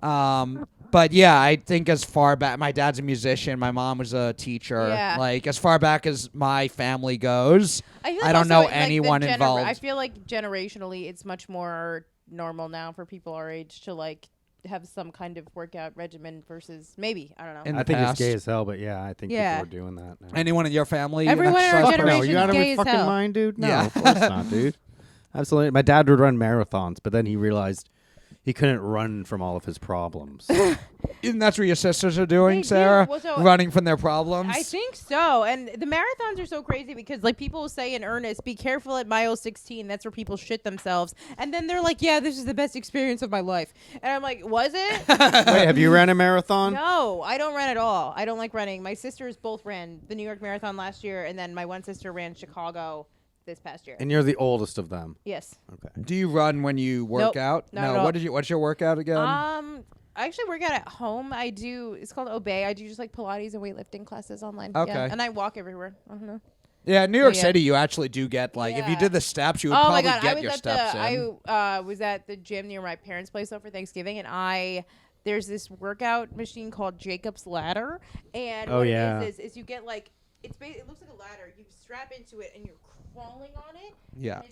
But yeah, I think as far back, my dad's a musician, my mom was a teacher. Yeah. Like as far back as my family goes, I don't know anyone involved. I feel like generationally, it's much more normal now for people our age to like have some kind of workout regimen versus maybe I don't know. I think it's gay as hell, but I think people are doing that now. Anyone in your family? Everyone in our generation you out of is gay your as fucking hell. mind, dude? No, of course not, dude. Absolutely. My dad would run marathons, but then he realized he couldn't run from all of his problems. Isn't that what your sisters are doing, Sarah? Running from their problems? I think so. And the marathons are so crazy because like people will say in earnest, be careful at mile 16. That's where people shit themselves. And then they're like, yeah, this is the best experience of my life. And I'm like, was it? Wait, have you ran a marathon? No, I don't run at all. I don't like running. My sisters both ran the New York Marathon last year. And then my one sister ran Chicago this past year. And you're the oldest of them? Yes. Okay. Do you run when you work out? No. What's your workout again? I actually work out at home. It's called Obey. I do just like Pilates and weightlifting classes online. Okay. Yeah. And I walk everywhere. I don't know. Yeah, New York City, you actually do get like if you did the steps, you would probably get your steps in. I was at the gym near my parents' place over Thanksgiving, and there's this workout machine called Jacob's Ladder, and what it is you get like it looks like a ladder. You strap into it, and you're crawling on it. Yeah. And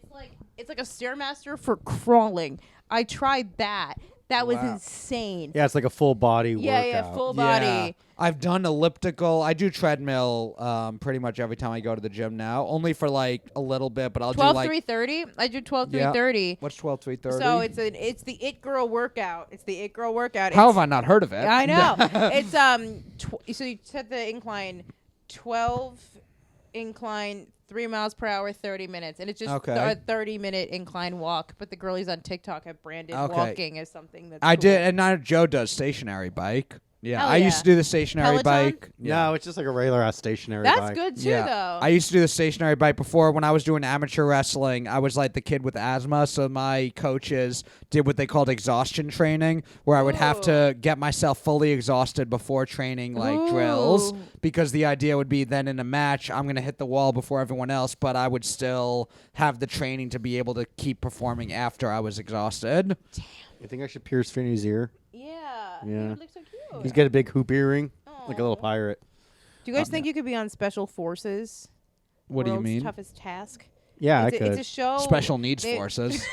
it's like a Stairmaster for crawling. I tried that. That was insane. Yeah, it's like a full body workout. Yeah, full body. Yeah. I've done elliptical. I do treadmill pretty much every time I go to the gym now. Only for like a little bit, but I'll 12, do like 330. I do 12, 330. What's 12, 330? So it's the It Girl workout. It's the It Girl workout. How have I not heard of it? I know. It's so you set the incline 12 incline 3 miles per hour, 30 minutes. And it's just a 30-minute incline walk. But the girlies on TikTok have branded walking as something that's cool. did, and now Joe does stationary bike. Yeah, I used to do the stationary Peloton? bike. No, it's just like a regular ass stationary bike. That's good too, though. I used to do the stationary bike before. When I was doing amateur wrestling, I was like the kid with asthma, so my coaches did what they called exhaustion training, where I would have to get myself fully exhausted before training like drills, because the idea would be then in a match, I'm going to hit the wall before everyone else, but I would still have the training to be able to keep performing after I was exhausted. Damn. You think I should pierce Finney's ear? Yeah. Yeah. He looks so cute. He's got a big hoop earring, like a little pirate. Do you guys think you could be on Special Forces? What do you mean? Toughest task. Yeah, I could. It's a show. Special needs forces.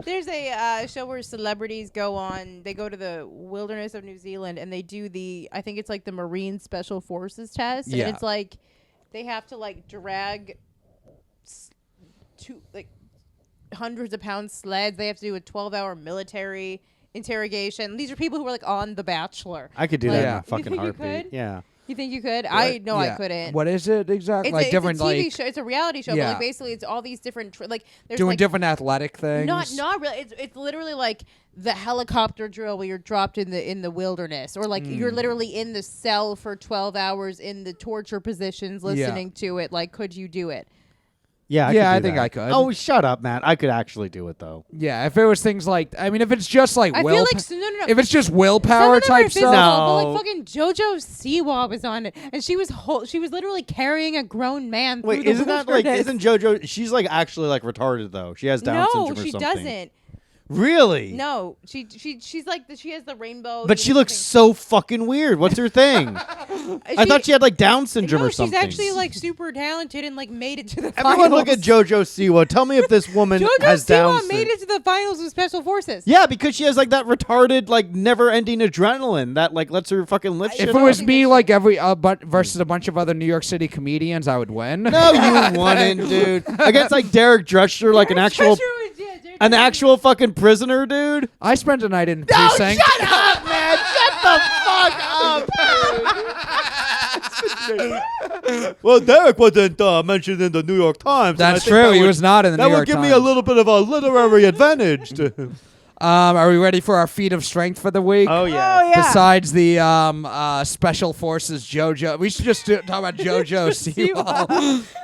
There's a show where celebrities go to the wilderness of New Zealand and they do I think it's like the Marine Special Forces test. Yeah. And it's like they have to like drag hundreds of pound sleds. They have to do a 12-hour military interrogation. These are people who are like on The Bachelor. I could do that in a fucking you heartbeat. Yeah. You think you could? I know I couldn't. What is it exactly? It's a TV show. It's a reality show, but like basically it's all these different there's doing different athletic things. Not really. It's literally like the helicopter drill where you're dropped in the wilderness, or like you're literally in the cell for 12 hours in the torture positions listening to it. Like, could you do it? Yeah, I think I could. Oh, shut up, Matt. I could actually do it, though. Yeah, if it was things like, I mean, if it's just like I feel like no. If it's just willpower type stuff. But like fucking JoJo Siwa was on it, and she was literally carrying a grown man. Wait, through isn't the that like? wilderness. Isn't JoJo? She's like actually like retarded though. She has Down syndrome or something. No, she doesn't. Really? No, she's like she has the rainbow. But she looks so fucking weird. What's her thing? I thought she had like Down syndrome or something. She's actually like super talented and like made it to the Everyone finals. look at JoJo Siwa. Tell me if this woman has Down syndrome. Made it to the finals with Special Forces. Yeah, because she has like that retarded, like never-ending adrenaline that like lets her fucking lift shit If it up. was me, like versus a bunch of other New York City comedians, I would win. No, you wouldn't, dude. Against like Derek Drescher, like an actual fucking prisoner, dude. I spent a night in No, precinct. shut up, man. Shut the fuck up, dude. Well, Derek wasn't mentioned in the New York Times. That's true. He was not in the New York Times. That would give me a little bit of a literary advantage to him. Are we ready for our feat of strength for the week? Oh, yeah. Besides the Special Forces JoJo. We should just talk about JoJo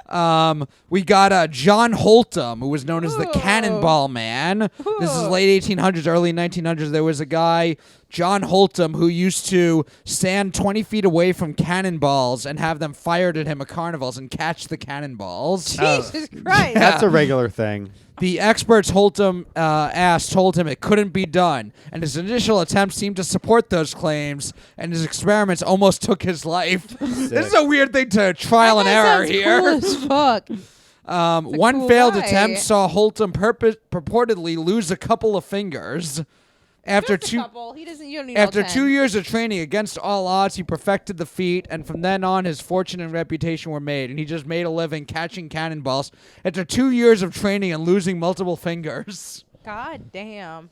Siwa. We got John Holtum, who was known as the Cannonball Man. This is late 1800s, early 1900s. There was a guy, John Holtum, who used to stand 20 feet away from cannonballs and have them fired at him at carnivals and catch the cannonballs. Jesus Christ. That's a regular thing. The experts Holtum asked told him it couldn't be done, and his initial attempts seemed to support those claims, and his experiments almost took his life. This is a weird thing to trial and error here. Cool as fuck. One cool failed guy. attempt saw Holtum purportedly lose a couple of fingers. After Just a two couple. He doesn't. You don't need After all 10. 2 years of training, against all odds, he perfected the feat, and from then on, his fortune and reputation were made, and he just made a living catching cannonballs after 2 years of training and losing multiple fingers. God damn.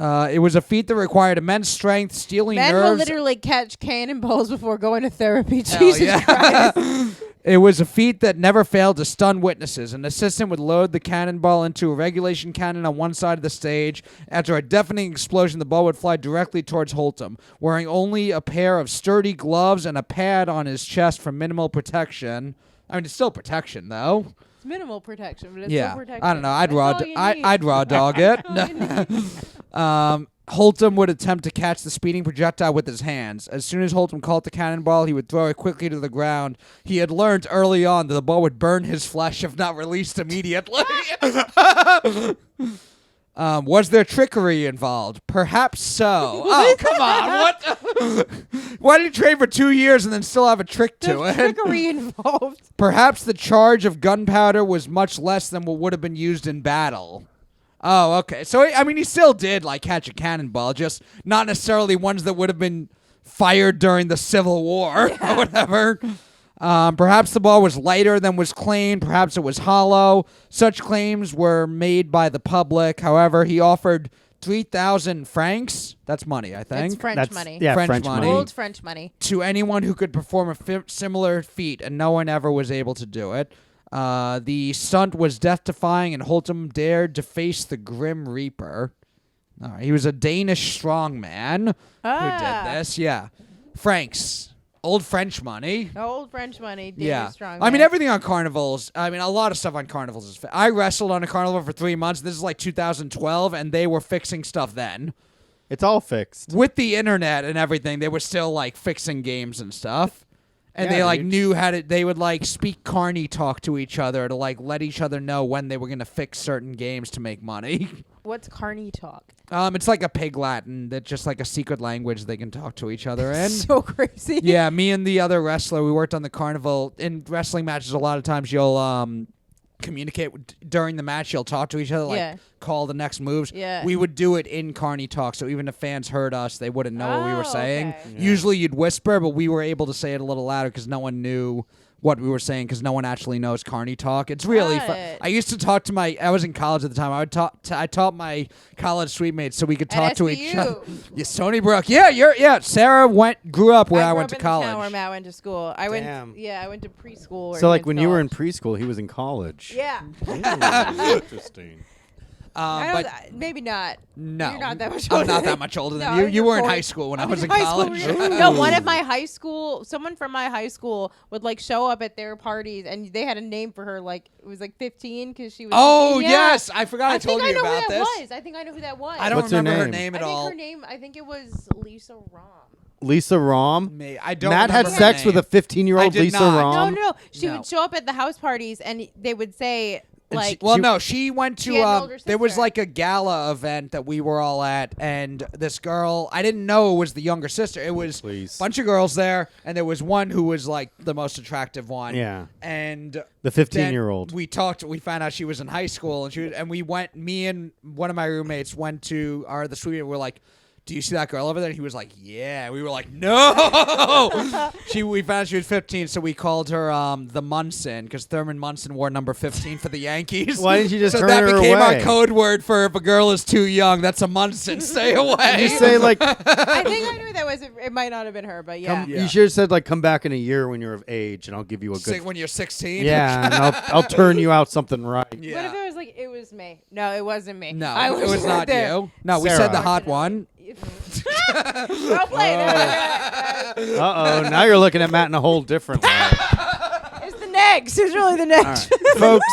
It was a feat that required immense strength, steely Men nerves. will literally catch cannonballs before going to therapy. Hell Jesus yeah. Christ. It was a feat that never failed to stun witnesses. An assistant would load the cannonball into a regulation cannon on one side of the stage. After a deafening explosion, the ball would fly directly towards Holtum. Wearing only a pair of sturdy gloves and a pad on his chest for minimal protection. I mean, it's still protection, though. It's minimal protection, but it's Yeah. still protection. I don't know. That's all you need. I'd raw dog it. That's all you need. Holtum would attempt to catch the speeding projectile with his hands. As soon as Holtum caught the cannonball, he would throw it quickly to the ground. He had learned early on that the ball would burn his flesh if not released immediately. Was there trickery involved? Perhaps so. Oh, come on. What? Why did you train for 2 years and then still have a trick to There's it? trickery involved. Perhaps the charge of gunpowder was much less than what would have been used in battle. Oh, okay. So, I mean, he still did, like, catch a cannonball, just not necessarily ones that would have been fired during the Civil War or whatever. Perhaps the ball was lighter than was claimed. Perhaps it was hollow. Such claims were made by the public. However, he offered 3,000 francs. That's money, I think. It's French money. Yeah, French French money. money. Old French money. To anyone who could perform a similar feat, and no one ever was able to do it. The stunt was death-defying, and Holtum dared to face the Grim Reaper. All right, he was a Danish strongman who did this. Yeah, francs, old French money. Old French money. Danish Yeah, strong I mean man. everything on carnivals. I mean a lot of stuff on carnivals is. I wrestled on a carnival for 3 months. This is like 2012, and they were fixing stuff then. It's all fixed. With the internet and everything, they were still like fixing games and stuff. And Yeah, they like dude. knew how to. They would like speak carny talk to each other to like let each other know when they were gonna fix certain games to make money. What's carny talk? It's like a pig Latin that's just like a secret language they can talk to each other in. So crazy. Yeah, me and the other wrestler, we worked on the carnival. In wrestling matches, a lot of times you'll communicate during the match. You'll talk to each other, like call the next moves. Yeah. We would do it in carny talk, so even if fans heard us, they wouldn't know what we were saying. Okay. Yeah. Usually you'd whisper, but we were able to say it a little louder because no one knew what we were saying because no one actually knows carny talk. It's really fun. Right. I used to talk to I was in college at the time. I taught my college suite mates so we could talk to each other. Yeah, Stony Brook. Yeah, Sarah grew up where I grew went up to in the town college. where Matt went to school. I Damn. went to preschool. where So, he like, went when to you were in college. preschool, he was in college. Yeah. Ooh, interesting. I But don't, maybe not. no, You're not that much I'm older not than- that much older than No, you. You you're were in 40. high school when I I'm was in high school. college. No, one of my high school, someone from my high school would like show up at their parties, and they had a name for her. Like it was like 15 because she was. Oh yeah. yes, I forgot I told think you I know about who that this. was. I think I know who that was. I don't What's her remember her name? name at I think all. her name. I think it was Lisa Rom. Lisa Rom. I don't. Matt had remember her sex with name. a 15-year-old I did Lisa not. Rom. No. She No. would show up at the house parties, and they would say, Like, she went to She had an older there was sister. like a gala event that we were all at, and this girl, I didn't know it was the younger sister. It was a bunch of girls there, and there was one who was like the most attractive one. Yeah. And The 15-year-old. we found out she was in high school, and me and one of my roommates went to the suite, and we're like, do you see that girl over there? And he was like, yeah. We were like, no. We found out she was 15, so we called her the Munson, because Thurman Munson wore number 15 for the Yankees. Why didn't you just turn that her became away? our code word for if a girl is too young, that's a Munson. Stay away. You say like, I think I knew that was. It might not have been her, but yeah. you should have said like, come back in a year when you're of age, and I'll give you a good. When you're 16. Yeah, and I'll turn you out something right. Yeah. What if it was like it was me? No, it wasn't me. No, I it was not there. you. No, we Sarah. said the hot one. Well played. Now you're looking at Matt in a whole different light. It's the next. It's really the next. Folks,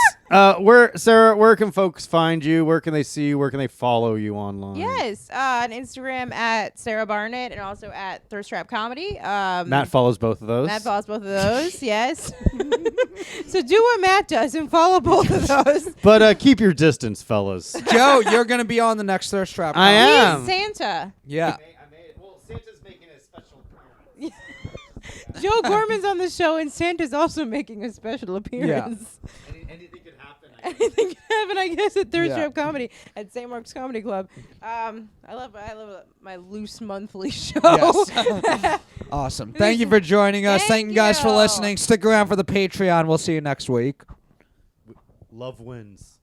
where can folks find you? Where can they see you? Where can they follow you online? Yes, on Instagram at Sarah Barnitt and also at Thirst Trap Comedy. Matt follows both of those. Matt follows both of those. Yes. So do what Matt does and follow both of those. But keep your distance, fellas. Joe, you're going to be on the next Thirst Trap. I am. He's Santa. Yeah. Well, Santa's making a special appearance. Joe Gorman's on the show, and Santa's also making a special appearance. Anything could happen. Anything can happen, I guess, at Thirst Yeah. Trap Comedy at St. Mark's Comedy Club. I love my loose monthly show. Yes. Awesome. Thank you for joining us. Thank you guys for you. listening. Stick around for the Patreon. We'll see you next week. Love wins.